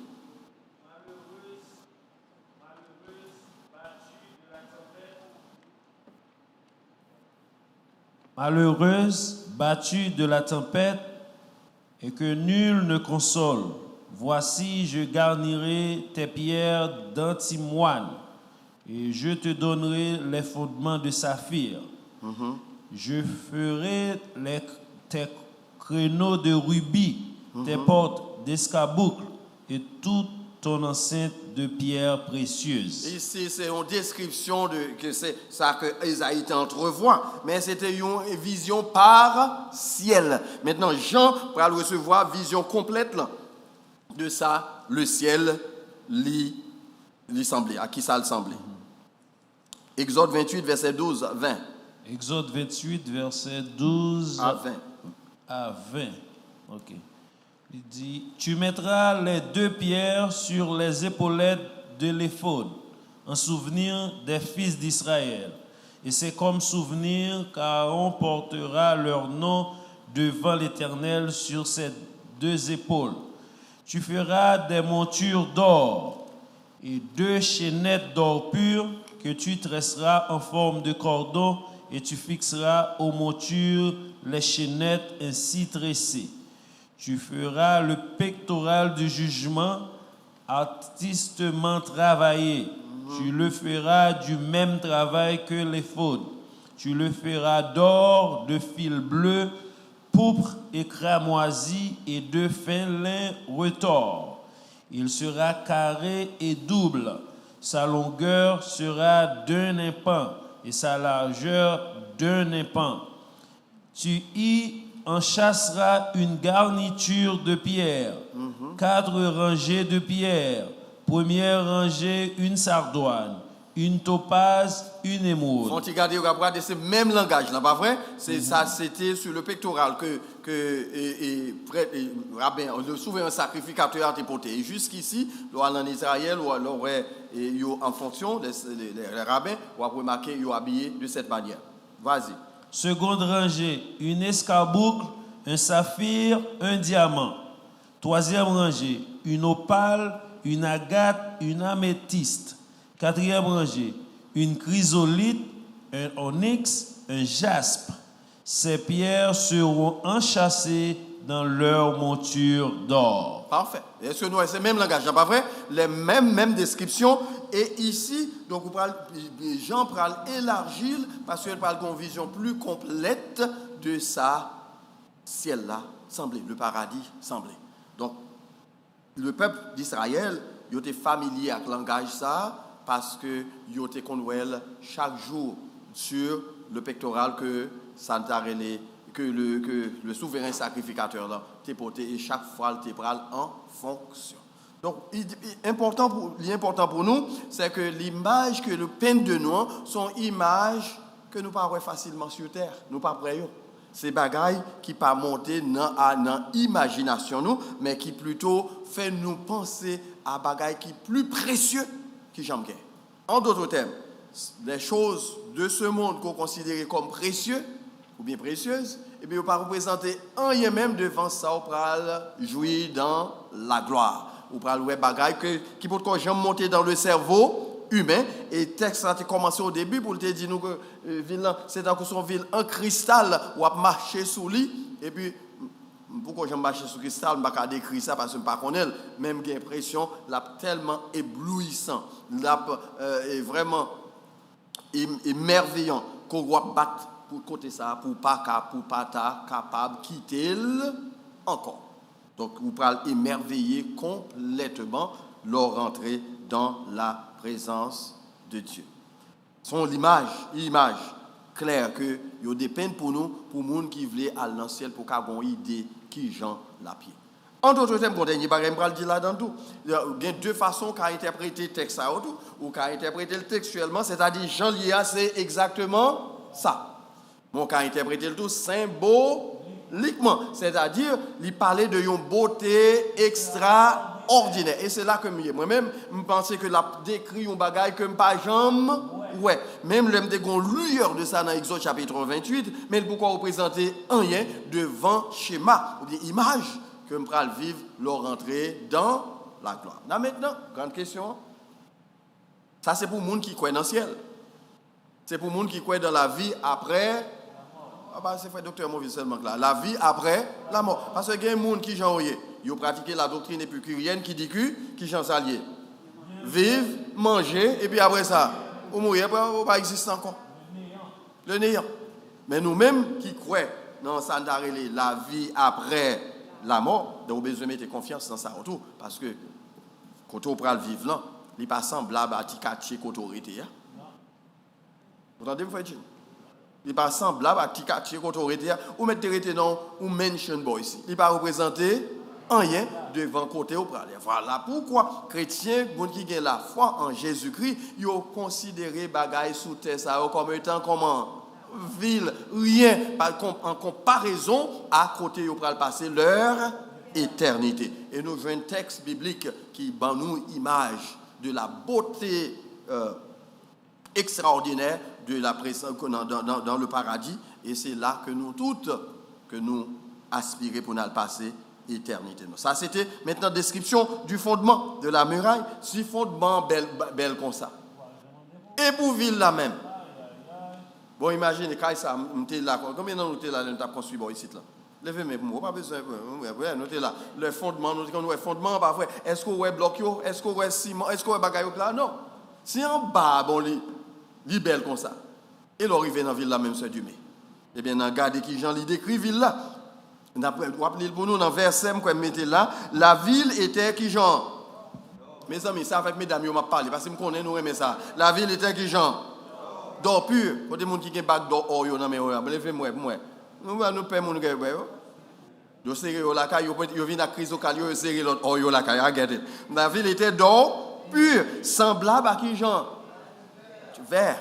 Malheureuse, battue de la tempête, et que nul ne console. Voici, je garnirai tes pierres d'antimoine, et je te donnerai les fondements de saphir. Je ferai tes créneaux de rubis, tes portes d'escarboucle, et toute ton enceinte de pierres précieuses. Ici, c'est une description de que c'est ça que Isaïe entrevoit, mais c'était une vision par ciel. Maintenant, Jean va recevoir vision complète là, de ça, le ciel lui semblait. À qui ça le semblait? Exode 28, verset 12 à 20. Exode 28, verset 12 à 20. À 20. Ok. Il dit, tu mettras les 2 pierres sur les épaulettes de l'éphod, en souvenir des fils d'Israël. Et c'est comme souvenir qu'Aaron portera leur nom devant l'Éternel sur ses 2 épaules. Tu feras des montures d'or et 2 chaînettes d'or pur que tu tresseras en forme de cordon, et tu fixeras aux montures les chaînettes ainsi tressées. Tu feras le pectoral du jugement artistement travaillé. Tu le feras du même travail que l'éphod. Tu le feras d'or, de fil bleu, pourpre et cramoisi et de fin lin retors. Il sera carré et double. Sa longueur sera d'1 impan et sa largeur d'1 impan. Tu y enchâsseras une garniture de pierre, 4 rangées de pierres, première rangée, une sardoine, une topaze, une émeraude. Quand tu regardes, c'est le même langage, là, pas vrai? C'est ça, c'était sur le pectoral que rabbin, le souverain sacrificateur a été porté. Et jusqu'ici, en Israël, en fonction des rabbins, on a remarqué qu'ils sont habillés de cette manière. Vas-y. Seconde rangée, une escarboucle, un saphir, un diamant. Troisième rangée, une opale, une agate, une améthyste. Quatrième rangée, une chrysolite, un onyx, un jaspe. Ces pierres seront enchâssées dans leur monture d'or. Parfait. Est-ce que nous avons le même langage, pas vrai? Les mêmes descriptions. Et ici, donc, Jean parle élargir parce qu'il parle d'une vision plus complète de ça, ciel-là, semblait, le paradis semblait. Donc, le peuple d'Israël, il était familier avec le langage ça parce que il était conduit chaque jour sur le pectoral que le souverain sacrificateur là t'est porté et chaque fois il pral en fonction. Donc, l'important pour nous, c'est que l'image que le peint de nous sont images que nous ne pouvons pas facilement sur terre. Nous ne pouvons pas. C'est des bagailles qui ne pas monter dans l'imagination, nous, mais qui plutôt fait nous penser à des bagailles qui sont plus précieux que j'aime. En d'autres termes, les choses de ce monde qu'on considère comme précieux ou bien précieuses, et bien, on ne peut pas représenter rien même devant ça, on peut jouir dans la gloire. Ou pral ouais bagaille qui peut jamais monter dans le cerveau humain et texte a commencé au début pour te dire nous que ville c'est dans son ville en cristal ou a marché sous lui et puis pourquoi j'aime marcher sur cristal, je ne peux pas décrire ça parce que je ne sais pas qu'on est, même j'ai l'impression, là, tellement éblouissant, là, est vraiment émerveillant, qu'on doit battre pour côté ça, pour pas capable de quitter encore. Donc, vous pouvez émerveiller complètement leur entrée dans la présence de Dieu. Son l'image claire que il dépend pour nous, pour les gens qui veulent aller dans le ciel, pour avoir une idée qui Jean la pied. En d'autres termes, je vais dire là dans tout. Il y a deux façons qu'à interpréter le texte ou qu'à interpréter le textuellement, c'est-à-dire Jean Lia, c'est exactement ça. Bon, qu'à interpréter le tout symboliquement, c'est-à-dire il parlait de une beauté extraordinaire. Et c'est là que moi-même, je pensais que la décrit un bagage que je pas jamais. Ouais, même le lueur de ça dans Exode chapitre 28, mais pourquoi représenter rien devant schéma ou des images que je vais vivre leur entrée dans la gloire. Là maintenant, grande question. Ça c'est pour les gens qui croient dans le ciel. C'est pour les gens qui croient dans la vie après. Ah bah c'est frère docteur Mauvais seulement là. La vie après la mort. Parce qu'il y a des gens qui ils ont pratiqué la doctrine épicurienne qui dit qui j'en s'allier. Vivre, manger et puis après ça. Ou mourir, pas exister encore. Le néant. Mais nous-mêmes qui croyons dans ça, la vie après la mort, nous avons besoin de mettre confiance dans ça autour. Parce que quand on prend le vivre là, il n'est pas semblable à Tikatché quand on était. Vous entendez, vous faites? Il n'est pas semblable à Tikatché quand on était. Ou mettre non, ou mention boy ici. Il n'est pas représenté rien devant côté au pralé. Voilà pourquoi chrétiens qui ont la foi en Jésus-Christ, ils ont considéré bagaille sous terre ça comme étant comment ville rien en comparaison à côté où pral passer leur éternité. Et nous avons un texte biblique qui bat nous image de la beauté extraordinaire de la présence dans le paradis, et c'est là que nous toutes que nous aspirons pour nous passer éternité. Ça, c'était maintenant description du fondement de la muraille, si fondement belle comme ça. Et pour ville là même. Bon, imaginez, quand ça, là, combien de temps nous là, nous avons construit ici là? Levez-moi, pour pas besoin, nous là. Le fondement, nous disons, fondement, parfois, est-ce qu'on a bloc, est-ce qu'on a ciment, est-ce qu'on a bagaille là? Non. Si en bas, bon, li belle comme ça. Et l'arrivée dans la ville là même, c'est du mai. Eh bien, regardez qui Jean li décrit ville là. Rappelez pour nous dans verset que mettez là, la ville était qui genre. Mes amis, ça avec mesdames, on m'a parlé parce que me connais nous aimer ça. La ville était qui genre. D'or pur, côté monde qui gen bac d'or or yo nan mais levez-moi pour moi. Nous paie mon gars ouais. Yo serré yo la caille, yo vinn à crise au calio, yo serré l'autre or yo la caille, regardez. La ville était d'or pur, semblable à qui genre. Vert.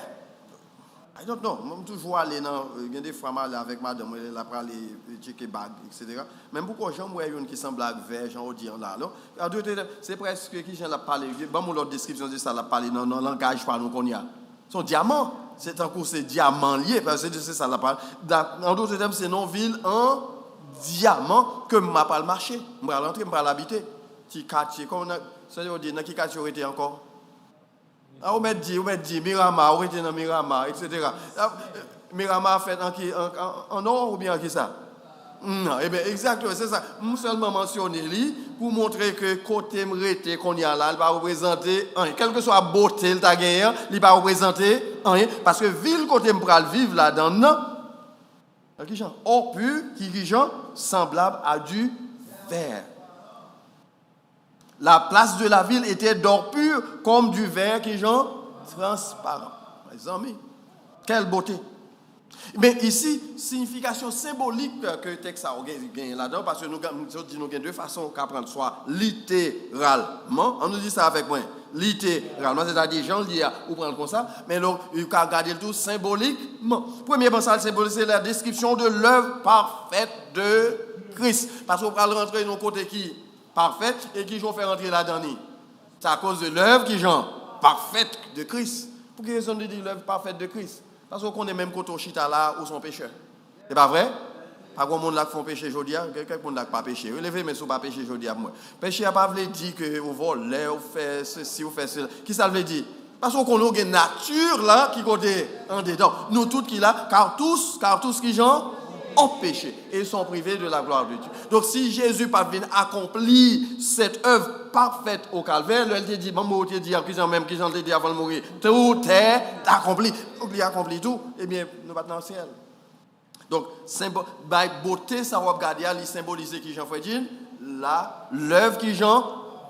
I don't know. Moi, toujours aller dans. Il y a des fois mal avec madame, elle a parlé, checker bag, etc. Même pourquoi j'en vois une qui semble vert, j'en dire là. C'est presque qui j'en a parlé. Bon, mon autre description de ça, la parlé dans le langage par nous qu'on y a. Son diamant, c'est un coup, c'est diamant lié, parce que c'est ça la parle. En d'autres termes, c'est non ville en diamant que m'a pas le marché. M'a l'entrée, m'a l'habiter. Petit quartier, comme on a. Ça veut dire, dans quel quartier aurait été encore? Ah, on m'a dit, Miramar, on était dans Miramar, etc. Miramar fait en or ou bien en qui ça? Non, eh bien, exactement, c'est ça. Je seulement mentionné lui pour montrer que côté m'rete qu'on y a là, il va représenter rien. Quelle que soit la beauté, il ne va représenter rien. Parce que ville côté m'pral vivre là-dedans, non. Or pur, qui genre semblable à du verre. La place de la ville était d'or pur, comme du verre qui genre transparent. Les amis, quelle beauté. Mais ici, signification symbolique que le texte a gagné là-dedans, parce que nous avons deux façons qu'apprendre, soit littéralement, on nous dit ça avec moi, littéralement, c'est-à-dire Jean lit ou prendre comme ça, mais donc, il faut regarder le tout symboliquement. Premier pensage symbolique, c'est la description de l'œuvre parfaite de Christ. Parce qu'on va rentrer dans le côté qui parfaite et qui j'en fait rentrer là-dedans. C'est à cause de l'œuvre qui genre parfaite de Christ. Pour quelle raison de dire l'œuvre parfaite de Christ? Parce qu'on connaît même quand on chita là où sont pécheurs. C'est pas vrai? Pas grand monde là qui font péché aujourd'hui, quelqu'un qui n'a pas péché. Relevez mais si pas péché aujourd'hui à moi. Péché a pas veut dire que vous volez, vous faites ceci, vous faites cela. Qui ça veut dire? Parce qu'on a une nature là qui côté en dedans. Nous tous qui là, car tous qui genre ont péché et sont privés de la gloire de Dieu. Donc si Jésus pas venu accomplir cette œuvre parfaite au calvaire, il te dit, maman te dit, même qui j'en te dit avant de mourir, tout est accompli. Donc il a accompli tout, eh bien, nous sommes dans le ciel. Donc, la beauté, ça va regarder, il symbolise qui Jean Fredine, l'œuvre qui Jean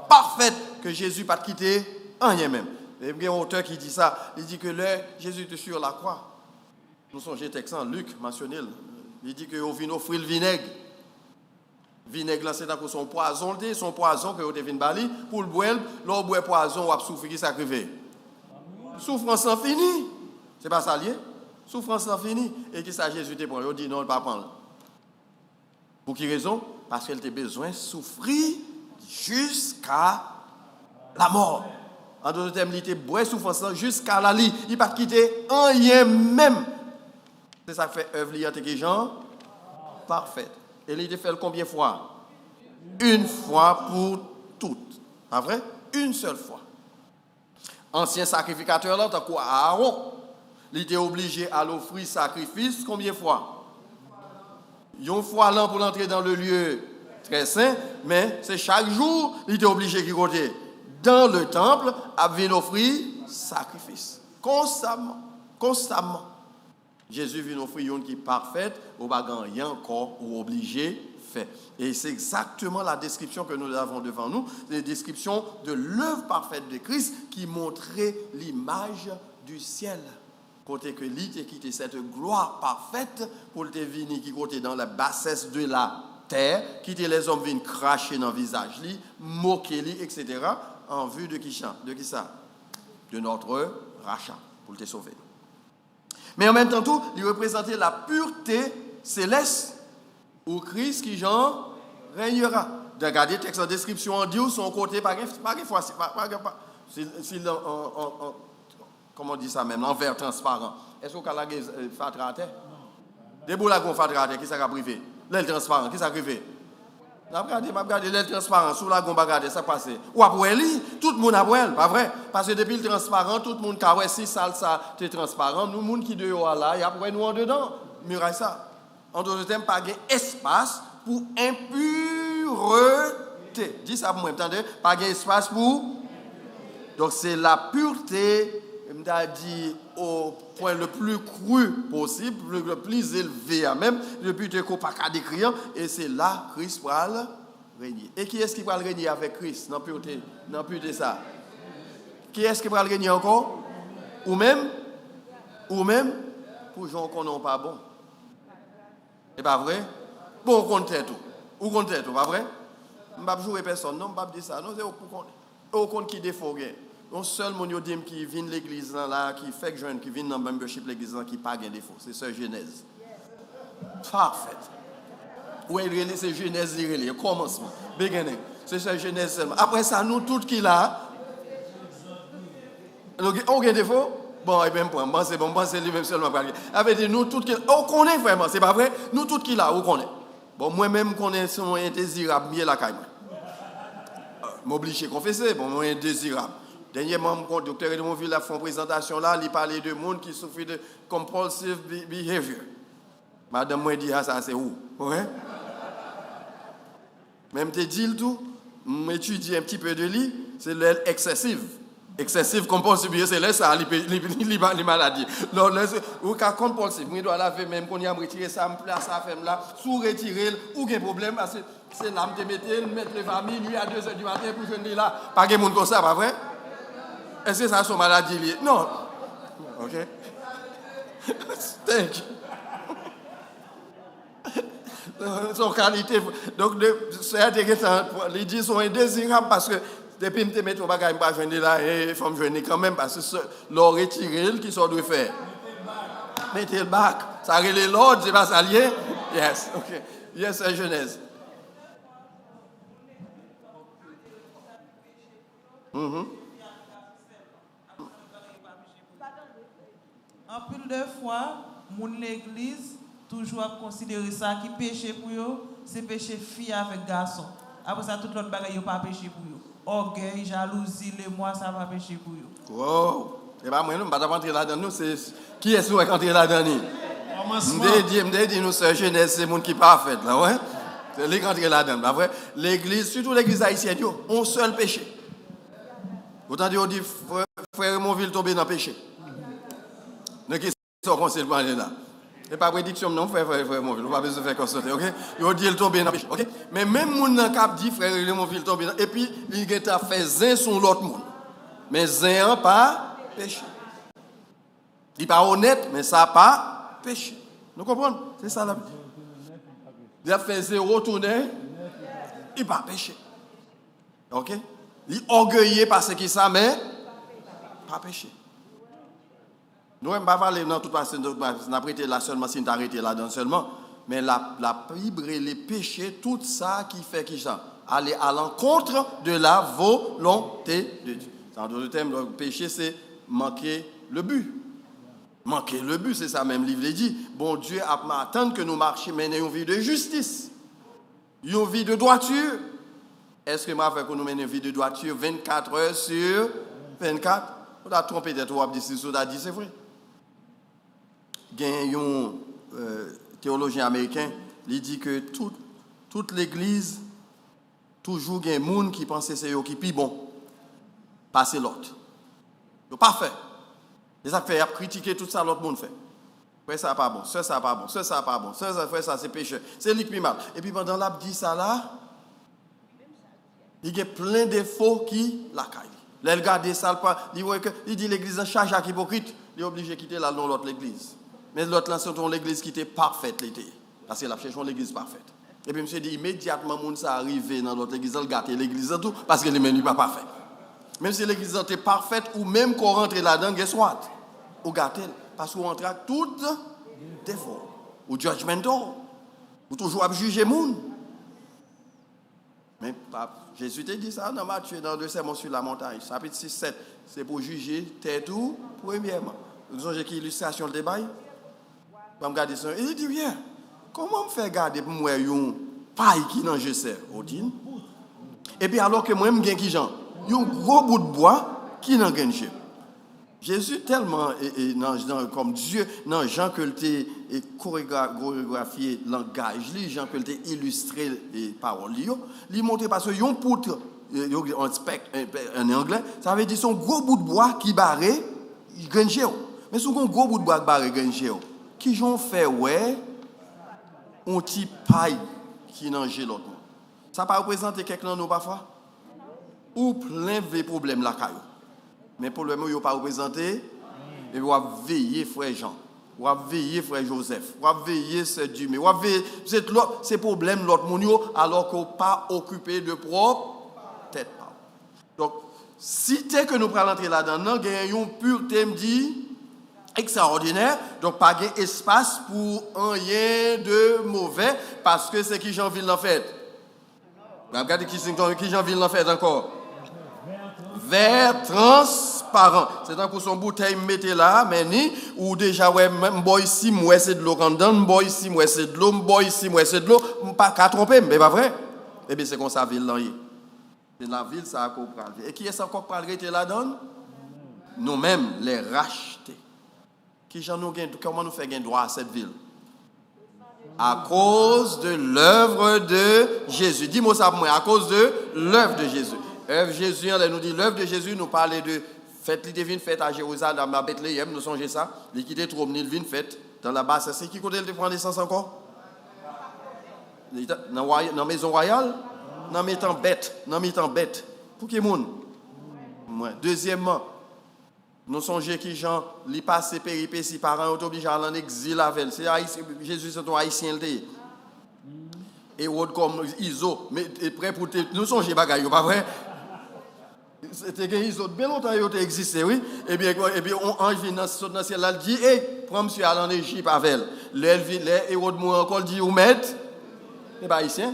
parfaite, que Jésus n'a pas quitté rien même. Il y a un auteur qui dit ça, il dit que Jésus était sur la croix. Nous sommes texans, Luc mentionné, il dit qu'il vient offrir le vinaigre. Le vinaigre, là, c'est son poison, son poison que vous avez bali pour le boire, l'on boit poison, on va souffrir, qui s'acrive. Souffrance sans fini. C'est pas ça lié. Souffrance sans fini. Et qui ça Jésus te prend? Il dit non, il ne pas prendre. Pour quelle raison? Parce qu'elle a besoin de souffrir jusqu'à la mort. En d'autres termes, il était boire souffrance jusqu'à la lit. Il n'a pas quitté rien même. C'est ça qui fait œuvre liante qui Jean parfaite. Et il a fait combien de fois? Une fois pour toutes. Pas vrai? Une seule fois. Ancien sacrificateur là, t'as quoi? Aaron. Il était obligé à l'offrir sacrifice combien de fois? Une fois là pour entrer dans le lieu très saint, mais c'est chaque jour, il était obligé de côté dans le temple à venir offrir sacrifice. Constamment. Jésus vient offrir une qui est parfaite, au bagan rien encore ou obligé fait. Et c'est exactement la description que nous avons devant nous, la description de l'œuvre parfaite de Christ qui montrait l'image du ciel. Côté que lui t'a quitté cette gloire parfaite pour te venir qui côté dans la bassesse de la terre, quitter les hommes viennent cracher dans le visage lui, moquer lui, etc. en vue de qui ça? De notre rachat pour te sauver. Mais en même temps tout, il représentait la pureté céleste où Christ qui Jean régnera. Regardez le texte en description en dit son côté par comment on dit ça même, en verre transparent. Est-ce qu'on a la fatra à terre? Debout la gon fatra à terre, qui s'est privé? L'aile transparent, qui s'est privé? Regardez l'aile transparent, sous la gon regardez ça passe. Ou après lui, tout le monde a elle, pas vrai? Parce que depuis le transparent, tout le monde a si ça c'est transparent, nous monde qui dehors là, il y a après nous en dedans. Muraille ça. En d'autres termes, pas d'espace pour impureté. Dis ça pour moi, entendez? Pas d'espace pour. Donc c'est la pureté. Il m'a dit au point le plus cru possible, le plus élevé même, depuis que qu'on pas qu'à décrire, et c'est là Christ va régner. Et qui est-ce qui va régner avec Christ dans pureté ça? Qui est-ce qui va régner encore? Ou même pour gens qu'on n'a pas bon. C'est pas vrai? Bon, on compte tout. Ou compte tout, pas vrai? Je ne vais pas jouer personne, non, je ne vais pas dire ça. Non, c'est au compte qui défaut. Non seul mon yodim qui vient de l'église là, qui fait que jeune, qui vient dans le membership de l'église là, qui n'a pas de défaut. C'est Sœur Genèse. Parfait. Oui, c'est Genèse, le commencement. Beginning. C'est Sœur Genèse seulement. Après ça, nous tous qui là. On a défaut? Bon, et bien, bon, c'est bon, c'est lui-même seulement. Avec nous tous qui là. On connaît vraiment, c'est pas vrai? Nous tous qui là, on connaît. Bon, moi-même, connais son indésirable, mieux la caille. M'oblige à confesser, bon, moi, indésirable. Dernièrement, mon docteur Edmond Ville a fait une présentation là, il parlait de monde qui souffre de compulsive behavior. Madame moi dit ça c'est où? Ouais. Même te dit le tout, m'étudie un petit peu de lui, c'est l'excessive. Excessive compulsive behavior, c'est là ça les maladies. Non, ou quand compulsive, moi dois laver même qu'on y a retirer ça, me place ça femme là, sous retirer ou aucun problème parce que c'est là me mettre le famille lui à 2h du matin pour je là, pas de monde comme ça, pas vrai? Est-ce que ça sont maladie liée? Non. OK. Thank you. Son qualité. Donc, c'est intéressant. Les dits sont indésirables parce que depuis que je mets au bagage, je ne vais pas joindre là, il faut me joindre quand même parce que l'or retiré, qui sont de faire? Mettez le bac. Ça relève l'ordre, c'est pas ça lié? Yes. OK. Yes, c'est Genèse. En plus de fois, l'église toujours considérer ça qui péché pour eux, c'est péché fille avec garçon. Après ça, tout l'autre bagaille pas péché pour eux. Orgueil, jalousie, les mois, ça va péché pour eux. Wow! C'est pas moi, nous ne pouvons pas entrer là-dedans. Nous, c'est qui est-ce qui va entrer là-dedans? Commencement. Me dit nous sœurs Genèse c'est monde qui parfait là ouais. C'est les rentrer là-dedans là vrai. L'église surtout l'église haïtienne yo, un seul péché. Autant dire on dit frère Monville tomber dans péché. Donc qui sont conseil parler là. Et pas prédiction non frère Monville, on pas besoin de faire constater, OK? Yo dit il tomber dans péché, OK? Mais même moun nan cap dit frère Monville tomber dans et puis il a fait zin sur l'autre monde. Mais zin pas péché. Il n'est pas honnête, mais ça n'a pas péché. Nous comprenons? C'est ça la vie. Il a fait zéro tourner, il n'a pas péché. Ok? Il est orgueilleux parce qu'il ça, mais pas péché. Nous ne pouvons pas parler dans toute façon, nous n'avons prêté là seulement si nous arrêté là-dedans seulement. Mais la Bible, les péchés, tout ça qui fait qui ça? Aller à l'encontre de la volonté de Dieu. En d'autres termes, le péché, c'est manquer le but. Manquer le but, c'est ça même livre dit. Bon Dieu attend que nous marchions, mais une vie de justice. Une vie de droiture. Est-ce que moi, que nous menons une vie de droiture 24 heures sur 24? On a trompé d'être ou dit si on a dit c'est vrai. Il y a un théologien américain, il dit que toute l'église, toujours il y a des gens qui pensent que c'est eux qui sont bon. Passer l'autre. C'est pas fait. Et ça fait critiquer tout ça, l'autre monde fait. Ouais, ça pas bon, ça pas bon, ça pas bon, ça fait ça, c'est péché. C'est lui qui mal. Et puis pendant l'a dit ça là, il y a plein de défauts qui la caillent. Là, il regarde ça, il dit l'église en charge à hypocrite, il est obligé de quitter là, l'autre l'église. Mais l'autre là, c'est l'église qui était parfaite l'été. Parce qu'il a cherché l'église parfaite. Et puis, monsieur dit immédiatement, moun ça arrivé dans l'autre église, il gâte l'église tout, parce que les menus pas parfait. Même si l'église était parfaite, ou même qu'on rentre là-dedans, guess what? Ou gâte parce qu'on rentre à tout défaut. Ou judgmental. Ou toujours à juger moun. Mais Jésus t'a dit ça dans Matthieu, dans le sermon sur la montagne, chapitre 6, 7. C'est pour juger tête ou premièrement. Vous avez qui illustration le débat? Je vais regarder ça. Il dit bien, comment me faire garder pour moi une paille qui n'en je sais, Odine? Et puis alors que moi, je qui gens? Un gros bout de bois qui n'en gagne. Jésus tellement comme Dieu, dans Jean que il chorégraphié langage, Jean que il illustré les paroles, il montre parce que yon poutre en anglais, ça veut dire son gros bout de bois qui barré, il gagne. Mais son gros bout de bois qui barré gagne. Qui j'ont fait ouais, un petit paille qui n'en gèle l'autre. Ça pas représenter quelqu'un nous parfois? Ou plein de problèmes là caillou. Mais pour le moment, il n'a pas représenté. Et on va veiller frère Jean. On va veiller frère Joseph. On va veiller sœur Dumé. On va veiller ces problèmes l'autre monde alors qu'on pas occupé de propre tête. Donc si t'es que nous prenons entrer là-dedans, il y a un pur thème dit extraordinaire. Donc pas de espace pour rien de mauvais parce que c'est qui Jean-Ville en fait. Regardez qui Jean-Ville en fait encore. Vert transparent. C'est donc pour son bouteille mettez là, mais ni ou déjà ouais boy ici moi c'est de l'eau random, boy ici moi c'est de l'eau, boy ici moi c'est de l'eau, pas qu'à tromper, mais pas vrai. Eh bien c'est comme ça ville là. C'est la ville ça a comprendre. Et qui est encore pas arrêté là-dedans? Nous-mêmes les racheter. Qui j'en nous gagne comment nous fait gain droit à cette ville? À cause de l'œuvre de Jésus. Dis-moi ça pour moi, à cause de l'œuvre de Jésus. Œuvre Jésus, elle nous dit l'œuvre de Jésus, nous parle de fête divine faite à Jérusalem, à Bethléem, nous songez ça. Il quitté trop une divine fête dans la basse. C'est qui côté de prendre l'essence encore? Dans la maison royale? Dans mes temps bête. Pour qui moun? Deuxièmement, nous songez qui Jean, li passe péripéties, parents sont obligés à aller en exil avec elle. Jésus c'est un haïtien. Et autre comme Iso, mais prêt pour nous songez bagaille, pas vrai? C'était qu'ils ont bien longtemps existé, oui. Et bien on ange vient dans le ciel là, il dit, hey, prends monsieur aller en Égypte avec elle. Les héros de moi encore dit, ou mettre, c'est pas ici.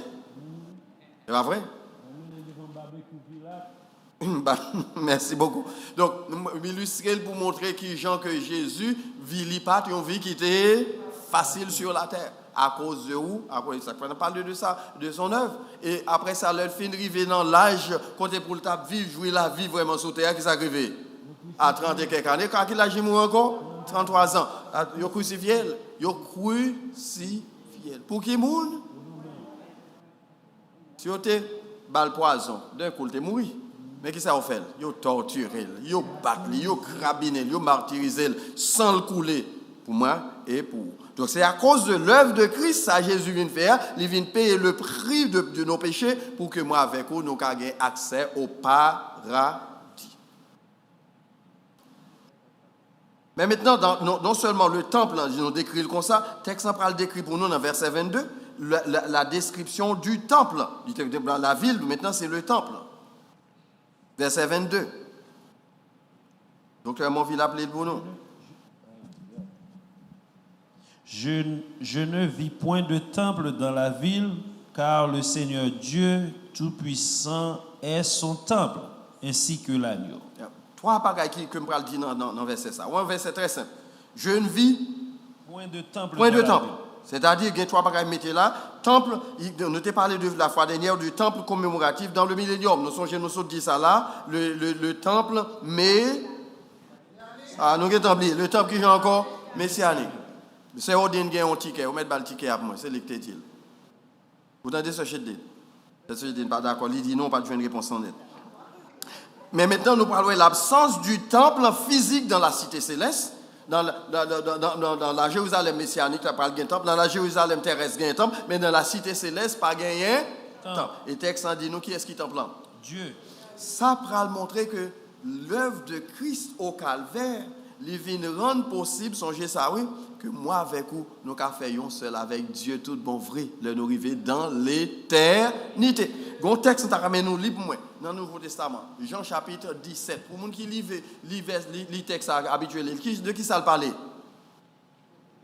C'est pas vrai? Merci beaucoup. Donc, illustrer pour montrer qui Jean que Jésus vit pas une vie qui était facile sur la terre. À cause de où? Après ça, on parle de ça, de son œuvre. Et après ça, leur fin arrivé dans l'âge, quand il pour le vivre, jouer la vie vraiment sur terre, qui s'est arrivé à 30 et quelques années. Quand il a joué encore, 33 ans. Ils ont crucifié. Ils ont crucifié. Pour qui moun? Si vous avez bal poison, d'un coup, vous mouru. Mais qu'est-ce qu'ils ont fait? Ils ont torturé, ils ont battu, ils ont crabiné, ils ont martyrisé sans le couler. Pour moi et pour vous. Donc c'est à cause de l'œuvre de Christ, ça Jésus vient faire, il vient payer le prix de nos péchés pour que moi avec vous, nous ayons accès au paradis. Mais maintenant, non seulement le temple, nous décrit comme ça, le texte central décrit pour nous dans verset 22, la description du temple. La ville, maintenant c'est le temple. Verset 22. Donc, mon ville appelé pour nous. Je ne vis point de temple dans la ville, car le Seigneur Dieu Tout-Puissant est son temple, ainsi que l'agneau. Trois bagages que je vais dire dans le verset ça. Un verset très simple. Je ne vis point de temple. C'est-à-dire qu'il y a trois bagages mettez là. Temple, nous t'ai parlé de la fois dernière du temple commémoratif dans le millénium. Nous sommes dit ça là. Le temple, mais. Ah, nous avons oublié. Le temple qui est encore messianique. C'est Odin qui a un ticket. Vous mettez le ticket à moi. C'est ce que dit. Vous entendez ce que je dis? Ce n'est pas d'accord. Il dit non, pas de une réponse en net. Mais maintenant, nous parlons de l'absence du temple physique dans la cité céleste. Dans la Jérusalem messianique, il n'y a pas de temple. Dans la Jérusalem terrestre, il y a un temple. Mais dans la cité céleste, pas de temple. Et le texte dit nous qui est-ce qui temple là? Dieu. Ça va montrer que l'œuvre de Christ au calvaire, il vient rendre possible, songez ça, oui, que moi avec vous, nous faisons seul avec Dieu, tout bon vrai, le nous arriver dans l'éternité. Un texte, nous ramène nous libre dans le Nouveau Testament, Jean chapitre 17. Pour les gens qui lisent les textes habituels, de qui ça parle?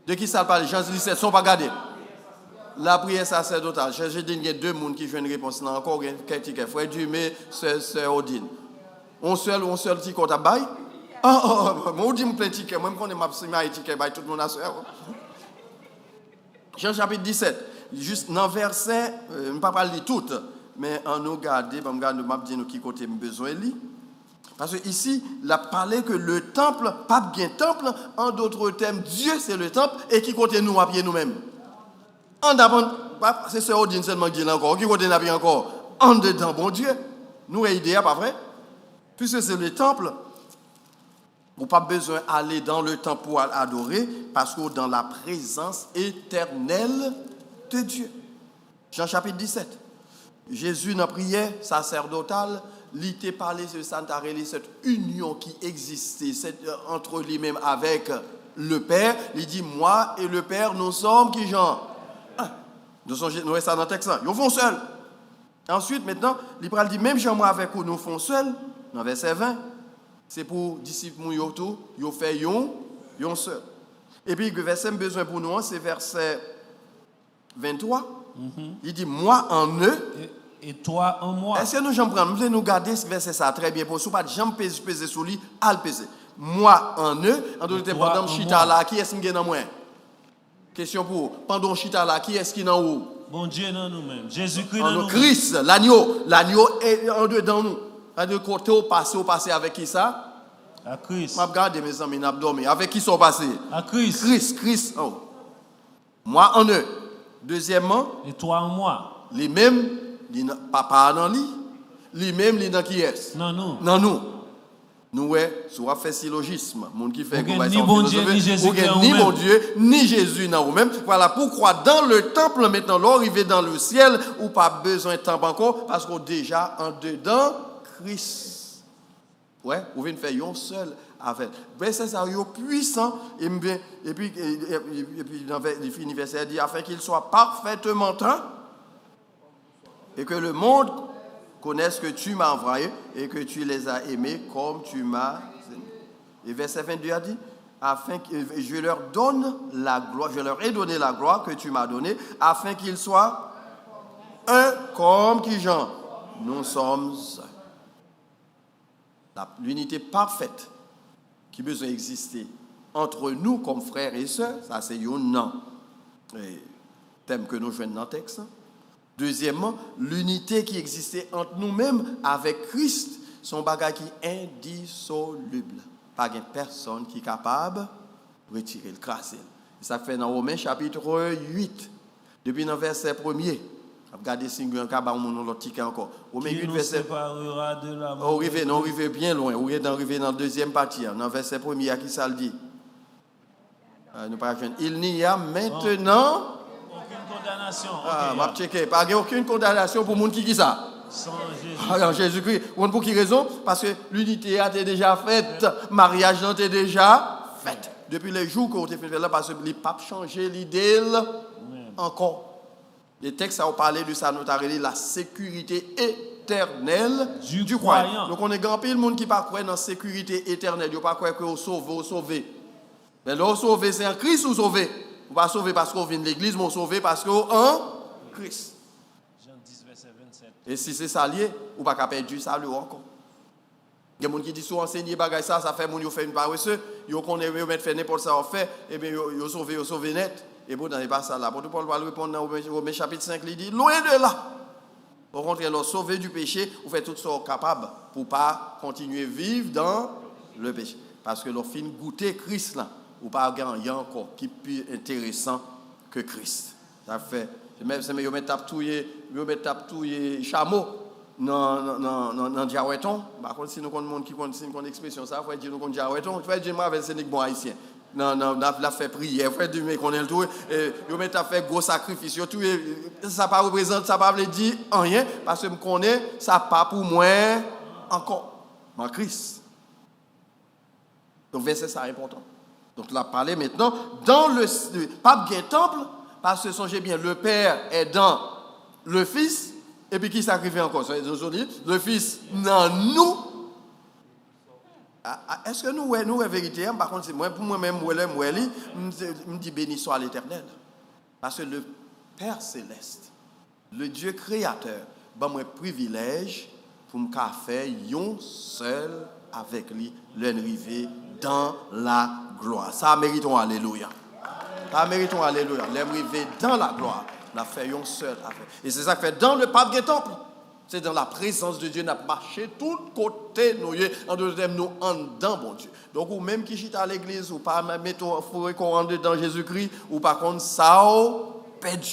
De qui ça parle? Jean 17, sont pas gardés. La prière sacerdotale. J'ai dit qu'il y a deux personnes qui font une réponse. Là encore, quelqu'un, frère Dumé, sœur Odine. On seul petit compte à bail. Moi, je dis plein de tickets. Moi, je connais ma ticket, tout le monde a soeur. Jean chapitre 17. Juste dans le verset, je ne vais pas parler de tout, mais en nous garder, je vais dire qui côté besoin de lui. Parce que ici, il a parlé que le temple, pas bien temple, en d'autres termes, Dieu c'est le temple, et qui côté nous à pied nous-mêmes. En d'abord, c'est ce Odin seulement qui dit encore, qui côté nous à pied encore. En dedans, bon Dieu. Nous, c'est idéal, pas vrai? Puisque c'est le temple, vous n'avez pas besoin d'aller dans le temple pour adorer, parce que dans la présence éternelle de Dieu. Jean chapitre 17. Jésus, dans la prière sacerdotale, il t'a parlé de cette union qui existait entre lui-même avec le Père. Il dit, moi et le Père, nous sommes qui genre? Nous sommes ça dans le texte. Ils font seuls. Ensuite, maintenant, il dit, même moi avec vous, nous font seuls. Dans verset 20, c'est pour disciples tout, ils fait yon seul. Et puis le verset besoin pour nous, c'est verset 23. Il dit moi en eux et toi en moi. Est-ce que nous prendre nous garder ce verset ça très bien pour sous pas jamais peser sur lui, al peser. Moi en eux, en d'autres termes pendant chita là, qui est-ce qui dans moi? Question pour pendant chita là, qui est-ce qui dans où? Bon Dieu dans nous-mêmes. Jésus-Christ dans nous. Christ, l'agneau est en dedans nous. À deux côtés, au passé avec qui ça? À Christ. Je regarde mes amis, n'abdomen. Avec qui sont passés? À Christ. Christ. Oh. Moi en eux. Deuxièmement. Et toi en moi. Les mêmes, papa dans lui. Les mêmes, les dans qui est? Non, nous. Non, nous. Nous, ouais, soit fait syllogisme. Monde qui fait ni bon Dieu, ni Jésus. Ni bon Dieu, ni Jésus dans vous-même. Voilà pourquoi dans le temple, maintenant, l'arrivée dans le ciel, ou pas besoin de temple encore, parce qu'on déjà en dedans, Christ. Ouais, vous venez faire un seul avec. C'est ça, il est puissant. Et puis dans le verset dit afin qu'il soit parfaitement un et que le monde connaisse que tu m'as envoyé et que tu les as aimés comme tu m'as aimé. Et verset 22 a dit afin que je leur donne la gloire, je leur ai donné la gloire que tu m'as donnée afin qu'ils soient un comme qui Jean. Nous sommes l'unité parfaite qui besoin exister entre nous comme frères et sœurs, ça c'est un non. Thème que nous jouons dans le texte. Deuxièmement, l'unité qui existait entre nous-mêmes avec Christ, son bagage qui est indissoluble. Pas de personne qui est capable retirer, le craser. Ça fait dans Romains chapitre 8, depuis le verset 1er. Regardez si vous avez l'autre ticket encore. Romains 8, verset. Séparera de l'amour. On arrive bien loin. On est arrivé dans la deuxième partie. Dans le verset 1er, qui ça le dit? Il n'y a maintenant Aucune condamnation. m'a checké. Pas aucune condamnation pour les gens qui ça. Sans Jésus. Alors Jésus-Christ. Pour quelle raison? Parce que l'unité a été déjà faite. Mariage a été déjà fait. Depuis les jours qu'on a fait là, parce que les papes changé l'idée encore. Les textes ont parlé de ça, notamment la sécurité éternelle du croyant. Donc on est grand pile monde qui pas croire dans la sécurité éternelle. Il pas croire que vous sauvez. Mais là, sauvé, c'est en Christ ou sauvé. Vous pas sauvé parce qu'on vient de l'église, mais sauvé parce qu'on en Christ. Jean 10, verset 27. Et si c'est ça lié, vous pas perdre du salut encore. Il y a des gens qui disent si vous enseignez bagay ça fait moun yo fait une paresseux, yo connaît yo mettre faire n'importe ça on fait et bien yo sauvé net. Et bon dans pas ça là. Pour Paul va répondre dans Romains chapitre 5, il dit loin de là. Au contraire, leur sauver du péché, vous faites tout ce capable pour pas continuer à vivre dans le péché parce que leur fin goûter Christ là. Ou pas gagner encore qui est plus intéressant que Christ. Ça fait même si yo met tapouiller chameau dans diaweton, par contre si nous connaissons monde qui connaît expression ça, faut dire nous connaît diaweton, tu vas dire moi avec sénique bon haïtien. Non, la fait prière, faut dire mais connaît le tout yo met à faire gros sacrifice, tout ça pas représente, ça pas veut dire rien parce que me connais ça pas pour moi encore. En Christ. Donc verset ça important. Donc, là, parler maintenant dans le pas bien temple, parce que songez bien, le Père est dans le Fils, et puis qui sacrifie encore? Le Fils dans nous. Est-ce que nous est vérité? Par contre, c'est moi, pour moi-même, je me dis béni soit l'Éternel. Parce que le Père céleste, le Dieu créateur, ben moi privilège pour me faire un seul avec lui, l'arrivée dans la gloire. Ça méritons alléluia. Ça méritons alléluia. L'arrivée dans la gloire. Nous faisons seul avec. Et c'est ça que fait dans le pape du temple. C'est dans la présence de Dieu, nous avons marché tout côté, nous en dedans, bon Dieu. Donc, ou même qui chita à l'église, ou pas mettre qu'on rentre dans Jésus-Christ, ou par contre, ça, pède.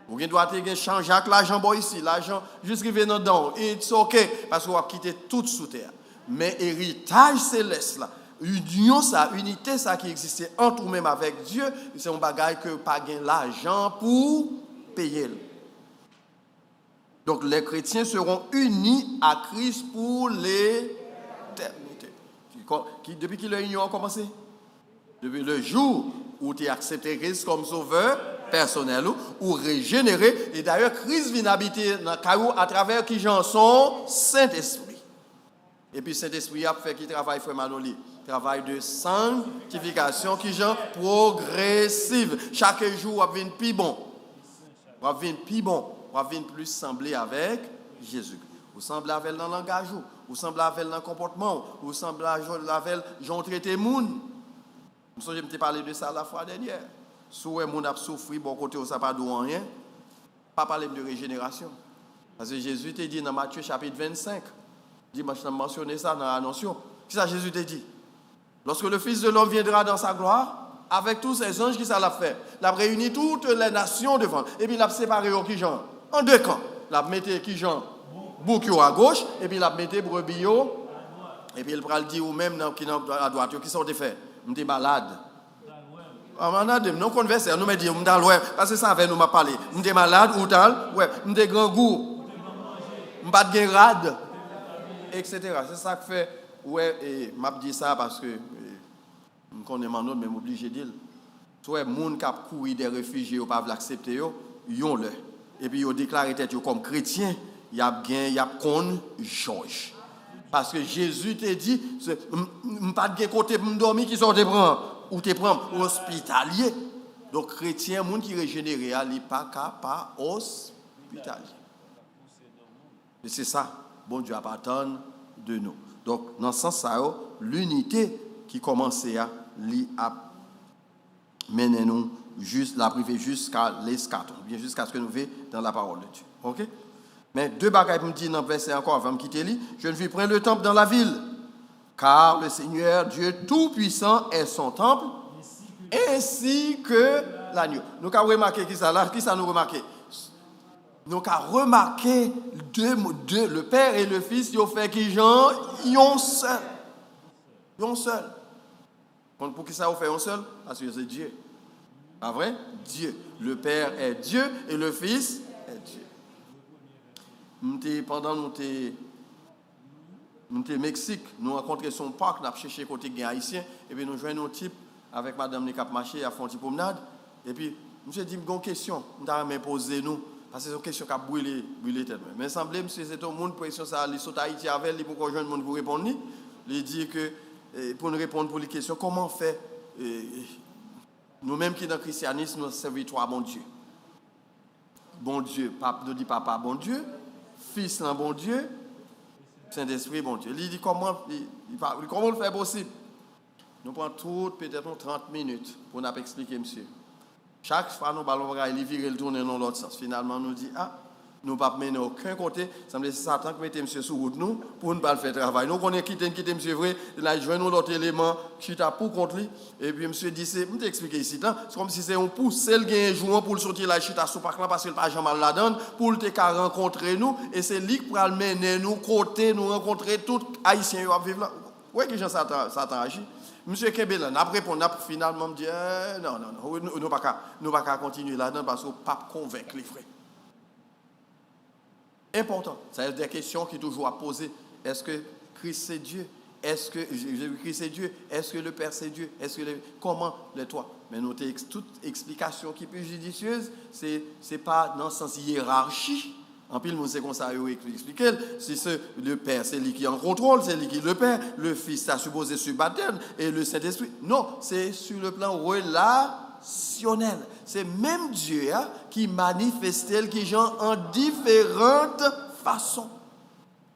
Vous devez changer l'argent ici, l'argent juste arrivé dedans. It's OK, parce qu'on va quitter tout sous terre. Mais héritage céleste là, union ça, unité ça qui existait entre nous-mêmes avec Dieu, c'est un bagage que pas gain l'argent pour payer. Donc les chrétiens seront unis à Christ pour l'éternité. Depuis que l'union a commencé? Depuis le jour où tu as accepté Christ comme sauveur personnel ou régénéré. Et d'ailleurs, Christ vient habiter dans le caillou à travers qui j'en son Saint-Esprit. Et puis Saint-Esprit a fait qui travaille, frère Manoli, travail de sanctification qui j'en progressive. Chaque jour, on vient plus bon. On vient plus bon. On vient plus sembler avec Jésus. Vous semblez avec dans le langage, vous semblez avec dans le comportement, vous semblez avec gens traité moun. Je me parlé de ça la fois dernière. Si vous avez souffert, bon côté, ça pas de rien. Pas parler de régénération. Parce que Jésus t'a dit dans Matthieu chapitre 25. Dimanche, on a mentionné ça dans l'annonction. Qu'est-ce que Jésus t'a dit? Lorsque le Fils de l'homme viendra dans sa gloire, avec tous ses anges, qui ça l'a fait? Il a réuni toutes les nations devant. Et puis il a séparé qui gens? En deux camps. Il a mis qui gens? Bouc à gauche, et puis il a mis brebis. Et puis il va le dire ou même qui à droite, qui sont des faits. Je suis malade. Nous conversons, nous me disons, je suis parce que ça avait nous m'a parlé. Je suis malade ou tal, ouais, je suis grand goût. Je suis pas de rade, etc. C'est ça que fait, ouais, et m'a dit ça parce que je connais mon autre, mais je suis obligé de dire. Soit les gens qui ont couru des réfugiés, ils ne peuvent pas l'accepter, ils ont le. Et puis ils ont déclaré tête comme chrétien, il y a con Georges. Parce que Jésus t'a dit, je ne pas de côté pour me dormir qui sont te prendre ou te prendre hospitalier. Donc chrétien, monde qui régénéré, il n'est pas hospitalier. Et c'est ça, bon Dieu attend de nous. Donc dans ce sens, l'unité qui commençait à mener nous la priver jusqu'à l'escaton, bien jusqu'à ce que nous veillons dans la parole de Dieu. OK? Mais deux bagages me disent dans le verset encore avant de quitter lui, je ne vis point le temple dans la ville, car le Seigneur Dieu Tout-Puissant est son temple, ainsi que l'agneau. Nous avons remarqué qui ça là, qui ça nous remarqué? Nous avons remarqué deux, le Père et le Fils, ils ont fait qui Jean, ils ont seul. Ils ont seul. Pour qui ça vous fait un seul? Parce que c'est Dieu. Pas vrai? Dieu. Le Père est Dieu et le Fils est Dieu. Pendant nous étions au Mexique, nous rencontrons son parc, nous avons cherché côté des Haïtiens, et puis nous joignons un type avec Madame Nicap Marché à faire une petite promenade. Et puis, monsieur dit, une question, nous avons posé nous, parce que c'est une question qui a brûlé tête. Mais il semblait, monsieur, c'est un monde, pression ça, il saute à Haïti avec, il pour qu'on joigne le monde pour répondre. Il dit que, pour nous répondre pour les questions, comment on fait, nous-mêmes qui dans le christianisme, nous servons trois bon Dieu. Bon Dieu, nous dit papa, bon Dieu, Fils, bon Dieu, Saint-Esprit, bon Dieu. Il dit comment le faire possible? Nous prenons peut-être 30 minutes pour nous expliquer, monsieur. Chaque fois, nous allons il vire le tourner dans l'autre sens. Finalement, nous dit, nous ne pouvons pas mener aucun côté. Ça me dit, c'est Satan qui met monsieur sur route nous pour ne pas le faire travail. Nous connaissons quitter monsieur vrai, là, il joint nous l'autre élément, qui t'a pour contre lui. Et puis, monsieur dit, je vais expliquer ici, c'est comme si c'est un pouce, c'est le gain jouant pour le sortir là, chita sous parc là, parce qu'il n'a pas jamais la donne, pour le rencontrer nous, et c'est lui qui va le mener nous, côté, nous rencontrer tous les Haïtiens qui vont vivre là. Oui, que Satan agit. Monsieur Kebela, après, finalement, me dit, non, nous ne pouvons pas continuer là-dedans parce qu'on ne peut pas convaincre les frères. Important. Ça veut dire des questions qui sont toujours à poser. Est-ce que Christ c'est Dieu? Est-ce que Jésus-Christ c'est Dieu? Est-ce que le Père c'est Dieu? Comment les trois? Mais toute explication qui est plus judicieuse, c'est pas dans le sens hiérarchie. En pile, nous c'est comme ça, il expliquer. Si le Père, c'est lui qui est en contrôle, c'est lui qui le Père, le Fils, ça supposé sur baptême, et le Saint-Esprit. Non, c'est sur le plan relationnel. C'est même Dieu qui manifeste qui genre en différentes façons.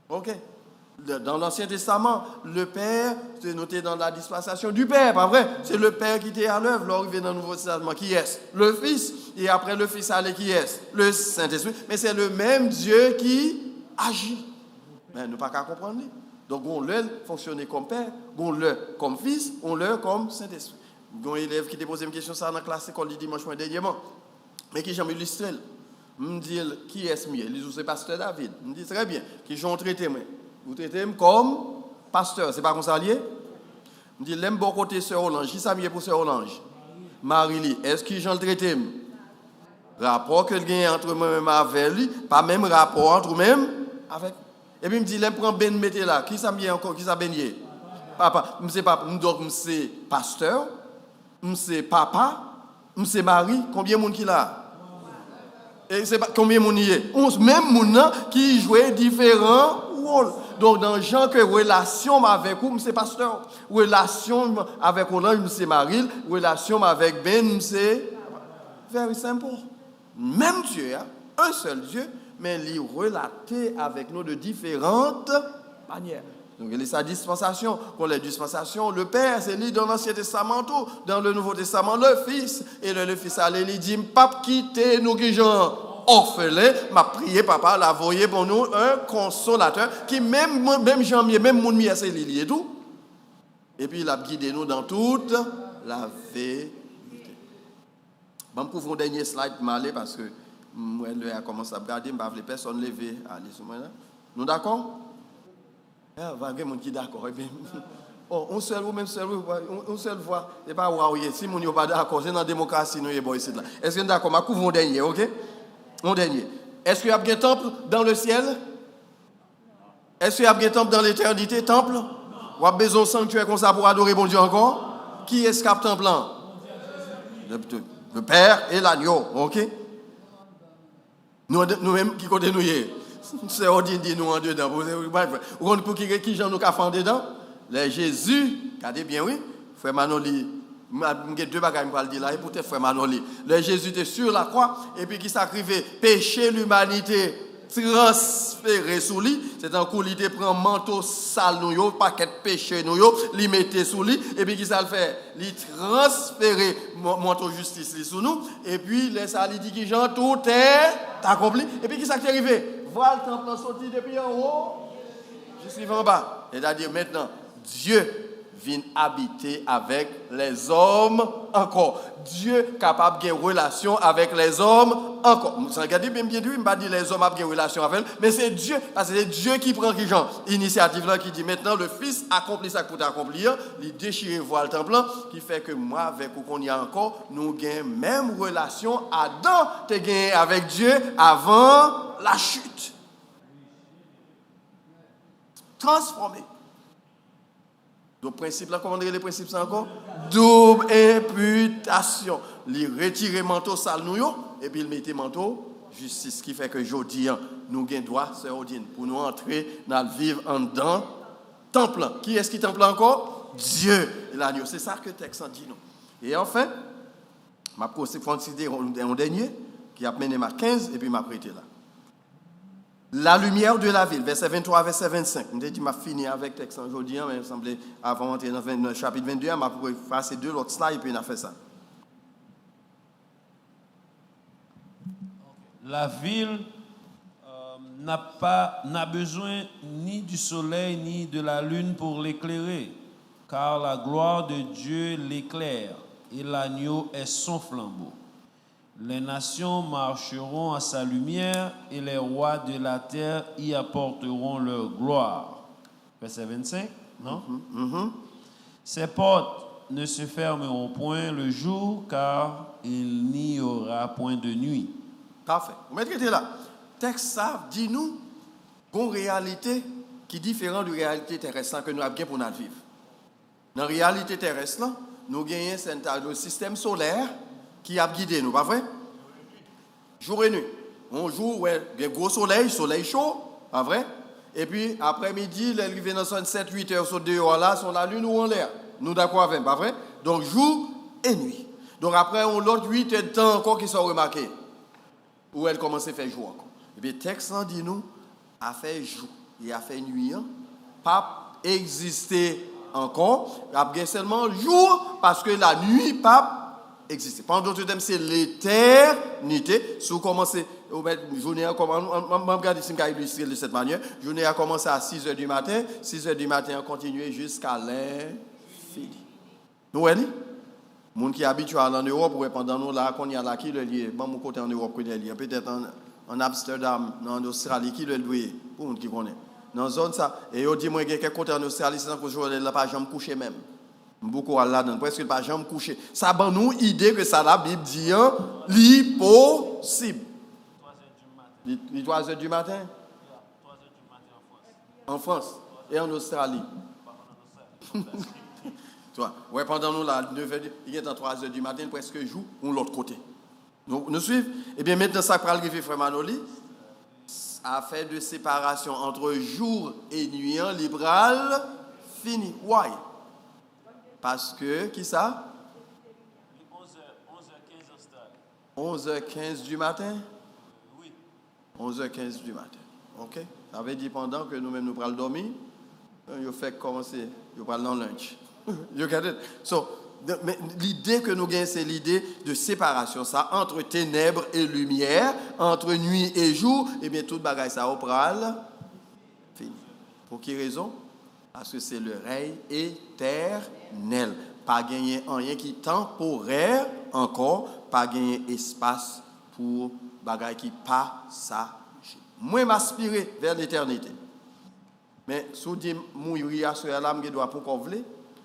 Ok? Dans l'Ancien Testament, le Père, c'est noté dans la dispensation du Père, pas vrai? C'est le Père qui était à l'œuvre. L'arrivée dans le Nouveau Testament, qui est le Fils. Et après le Fils, allez, qui est le Saint-Esprit. Mais c'est le même Dieu qui agit. Mais nous ne pouvons pas comprendre. Donc, on le fonctionne comme Père, on le comme Fils, on le comme Saint-Esprit. Il y a un élève qui t'a posé une question ça dans la classe école le dimanche dernièrement. Mais qui j'aime illustrer. Je me dis, qui est-ce mieux? Il dit, c'est Pasteur David. Je me dis, très bien. Qui j'en traité, moi? Vous traitez comme pasteur, c'est pas comme ça lié? Je me dis, l'aime bon côté Sœur Olange. Qui ça mieux pour Sœur Olange? Marie-Lie. Est-ce que j'en traité? Rapport que le gagne entre moi-même avec lui, pas même rapport entre moi-même avec. Et puis, je me dis, l'aime prend ben mettez là. Qui ça mieux encore? Qui ça beigné? Papa. Je sais pas. Donc, je suis pasteur. Je suis papa. Je suis mari. Combien de monde qui là? Et c'est pas combien de monde y est? Même monde qui jouait différents rôles. Donc, dans Jean, que relation avec vous, c'est pasteur. Relation avec Olange, c'est Marie. Relation avec Ben, c'est very simple. Même Dieu, un seul Dieu, mais il est relaté avec nous de différentes manières. Donc, il y a sa dispensation. Pour les dispensations, le Père, c'est lui dans l'Ancien Testament, tout. Dans le Nouveau Testament, le Fils. Et le Fils, allez, il dit, pas quitter nous qui gens orphelins, m'a prié, papa, la voyez pour nous, un consolateur, qui même Jean-Mier, même mon mier, c'est Lili et tout. Et puis, il a guidé nous dans toute la vérité. Bon, pour un dernier slide, m'aller parce que moi, elle a commencé à regarder, je ne vais pas les personnes lever. Allez, nous d'accord? Il y a des gens qui sont d'accord. On seul ou même seul, on seul voix. Ce n'est pas waouh. Si on n'est pas d'accord, c'est dans la démocratie, nous sommes ici. Est-ce que nous d'accord? Je couvre mon dernier, ok? Mon dernier. Est-ce qu'il y a un temple dans le ciel? Est-ce qu'il y a un temple dans l'éternité? Temple? Ou a besoin de sanctuaire comme ça pour adorer bon Dieu encore? Qui est-ce qui a le temple là? Le Père et l'agneau, ok? Nous-mêmes, qui côté nous y est? C'est ordinaire, nous en dedans. Vous comprenez qui j'en ai qu'à faire dedans? Les Jésus, regardez bien, oui, frère Manoli, j'ai deux bagages pour le dire là, et peut-être frère Manoli. Le Jésus était sur la croix, et puis qui s'arrivait, péché l'humanité, transféré sous lui. C'est un coup, il prend un manteau sale, nous, paquet de péché, nous, il mettait sous lui, et puis qui ça le fait? Il transférait manteau justice sous nous, et puis il dit que Jean, tout est accompli. Et puis qui ça qui est arrivé? Voilà le temple sorti depuis en haut, je suis en bas. C'est-à-dire maintenant, Dieu, vient habiter avec les hommes encore. Dieu capable de relation avec les hommes encore. Vous regardez bien dit, il m'a dit les hommes ont une relation avec eux, mais c'est Dieu, parce que c'est Dieu qui prend l'initiative là, qui dit maintenant le Fils accomplit ça pour t'accomplir, il déchire voile temple qui fait que moi avec vous qu'on y a encore, nous avons même relation Adam te gagné avec Dieu avant la chute. Transformé. Donc, principe là, comment dire les principes ça encore? Double imputation. Il retire manteau sale nous et puis il met manteau justice, qui fait que aujourd'hui nous avons droit, sœur Odine, pour nous entrer dans le vivre en dedans temple. Qui est-ce qui temple encore? Dieu et l'agneau. C'est ça que le texte en dit nous. Et enfin, ma considérer un dernier qui a mené ma 15 et puis m'a prêté là. La lumière de la ville, verset 23, verset 25. Je dis, je fini avec le texte aujourd'hui, mais il me semblait, avant d'entrer dans le chapitre 22, je vais passer deux autres slides et puis on a fait ça. La ville n'a besoin ni du soleil ni de la lune pour l'éclairer, car la gloire de Dieu l'éclaire et l'agneau est son flambeau. Les nations marcheront à sa lumière et les rois de la terre y apporteront leur gloire. Verset 25, non? Ces portes ne se fermeront point le jour, car il n'y aura point de nuit. Parfait. Vous mettez là. Texte ça dit-nous une réalité qui est différente de la réalité terrestre que nous avons pour notre vivre. Dans la réalité terrestre, nous avons un système solaire qui a guidé nous, pas vrai? Jour et nuit. Un jour, ouais, il y a gros soleil chaud, pas vrai? Et puis, après-midi, les arrivées dans 7-8 heures sur 2 heures là, sur la lune ou en l'air. Nous d'accord avec, pas vrai? Donc, jour et nuit. Donc, après, on l'autre 8 heures de temps encore qui sont remarqués. Où elle commence à faire jour encore. Et puis, le texte dit nous, a fait jour et a fait nuit, pas exister encore, il y a seulement jour parce que la nuit pas exister. Pendant d'autres termes, c'est l'éternité. Si vous commencez, journée on regarde si on illustrer de cette manière. Journée a commencé à 6h du matin, 6h du matin a continué jusqu'à l'infini. Nous voyez? Les gens qui habitent en Europe, pendant nous là, qu'on y a là qui le lie, bon mon côté en Europe qui le lie, peut-être en Amsterdam, en Australie qui le lie, pour les gens qui connaissent. Dans la zone ça, et on dit moi quelqu'un côté en Australie, c'est que je ne vais pas jamais coucher même. Beaucoup à là-dedans, presque pas jamais coucher. Ça donne nous idée que ça la Bible dit l'impossible. 3h du matin. 3h du matin en France. Et en Australie. Ouais, pendant nous là, 9h, il est à 3h du matin, presque jour, ou l'autre côté. Nous suivons. Et bien maintenant, ça va arriver, frère Manoli. Affaire de séparation entre jour et nuit, libéral, fini. Why? Parce que, qui ça? 11h15 du matin? Oui. 11h15 du matin. OK? Ça veut dire pendant que nous-mêmes nous prenons dormir, nous fait commencer, nous prenons lunch. You get it? So, l'idée que nous gagnons, c'est l'idée de séparation, ça, entre ténèbres et lumière, entre nuit et jour, et bien toute bagaille ça au pral fini. Pour quelle raison? Parce que c'est le règne éternel. Pas gagner rien qui est temporaire encore, pas gagner espace pour bagaille qui passager. Moi m'aspirer vers l'éternité. Mais si vous dites mourir à ce là, je dois pour vouloir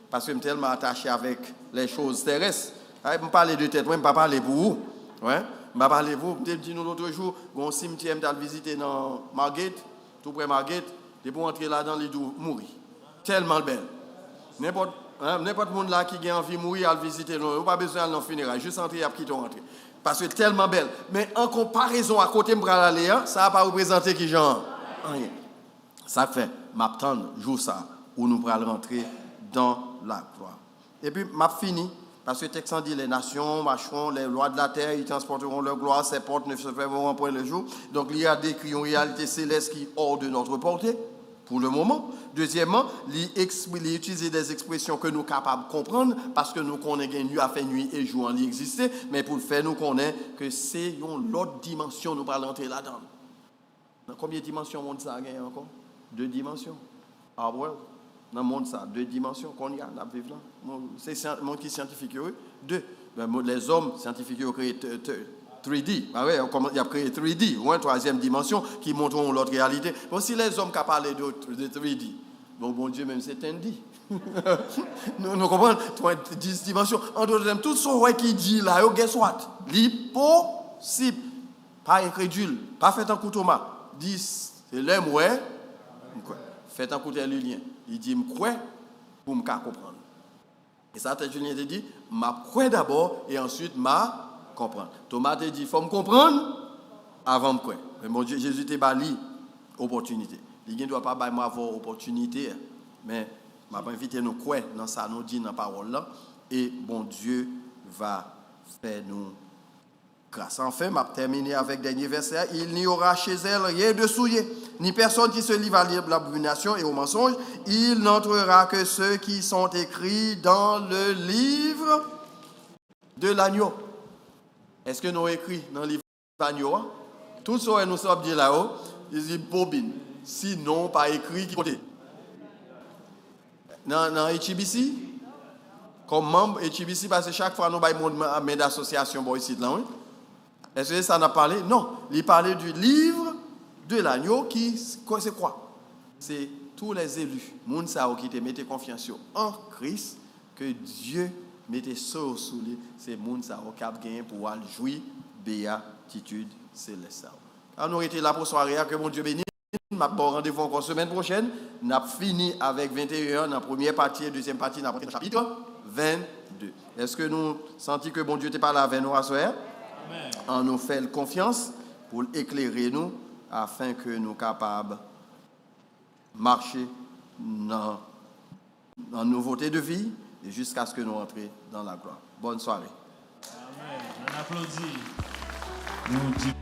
parce que je suis tellement attaché avec les choses terrestres. Je ne parle de tête, je ne parle pas pour vous. Ouais? Je ne parle pas pour vous. Je dis nous l'autre jour, un cimetière que j'ai visité dans Margate, tout près de Margate, et pour entrer là-dedans, il doit mourir. Tellement belle. N'importe monde là qui a envie de mourir, à le visiter, il n'a pas besoin d'aller dans le funérail, juste entrer et quitter rentrer. Parce que tellement belle. Mais en comparaison à côté de aller, ça ne va pas représenter qui genre. Rien. Ça fait, m'attendre jour ça, où nous pourrons rentrer dans la gloire. Et puis, m'a fini, parce que le texte dit les nations marcheront, les lois de la terre, ils transporteront leur gloire, ces portes ne se fermeront point le jour. Donc, il y a décrit une réalité céleste qui est hors de notre portée, pour le moment. Deuxièmement, il utilise des expressions que nous sommes capables de comprendre, parce que nous connaissons nuit à fait nuit et jour en y exister, mais pour le faire, nous connaissons que c'est une autre dimension, nous parlons entrer là-dedans. Dans combien de dimensions monde ça a encore? 2 dimensions. Our world. dans le monde, ça, 2 dimensions qu'on y a, dans vivre là. C'est le monde qui est scientifique, 2. Les hommes scientifiques ont créé 3D. Ah ouais, il a créé 3D, ou une 3e dimension qui montre l'autre réalité. Bon, si les hommes qui parlent de 3D, bon Dieu, même c'est un D. nous comprenons 10 dimensions. En d'autres termes, tout ce qui dit là, guess what? L'impossible. Pas incrédule, pas fait un coup Thomas. 10, c'est l'aime, ouais. Fait un coup de lien. Il dit, m'crois pour me comprendre. Et ça, Julien te dit, m'a croire d'abord et ensuite m'a comprendre. Thomas te dit, il faut me comprendre avant me croire. Mais mon Dieu, Jésus te bali opportunité. Il ne doit pas avoir opportunité, mais m'a pas invité nous croire dans ça, nous dit dans la parole là. Et bon Dieu va faire nous grâce. Enfin, m'a terminé avec dernier verset. Il n'y aura chez elle rien de souillé, ni personne qui se livre à l'abomination et au mensonge. Il n'entrera que ceux qui sont écrits dans le livre de l'agneau. Est-ce que nous écrit dans le livre de l'agneau? Tout ce que nous sommes dit là-haut, il dit bobine. Sinon, pas écrit qui côté. Dans HBC, comme membre HBC, parce que chaque fois nous avons une association ici là. Est-ce que ça n'a parlé? Non. Il parlait du livre de l'agneau qui, c'est quoi? C'est tous les élus, moun sa qui te mettent confiance en Christ, que Dieu mette sous lui, c'est moun sa qui a gagné pour jouir béatitude céleste. Alors nous étions là pour soirée, que mon Dieu bénisse. M'a bon rendez-vous encore semaine prochaine. N'a fini avec 21 dans la première partie, deuxième partie dans le chapitre 22. Est-ce que nous sentons que bon Dieu te parle avec nous à soir? On nous fait confiance pour éclairer nous afin que nous soyons capables de marcher dans la nouveauté de vie et jusqu'à ce que nous entrions dans la gloire. Bonne soirée. Amen. On applaudit. Nous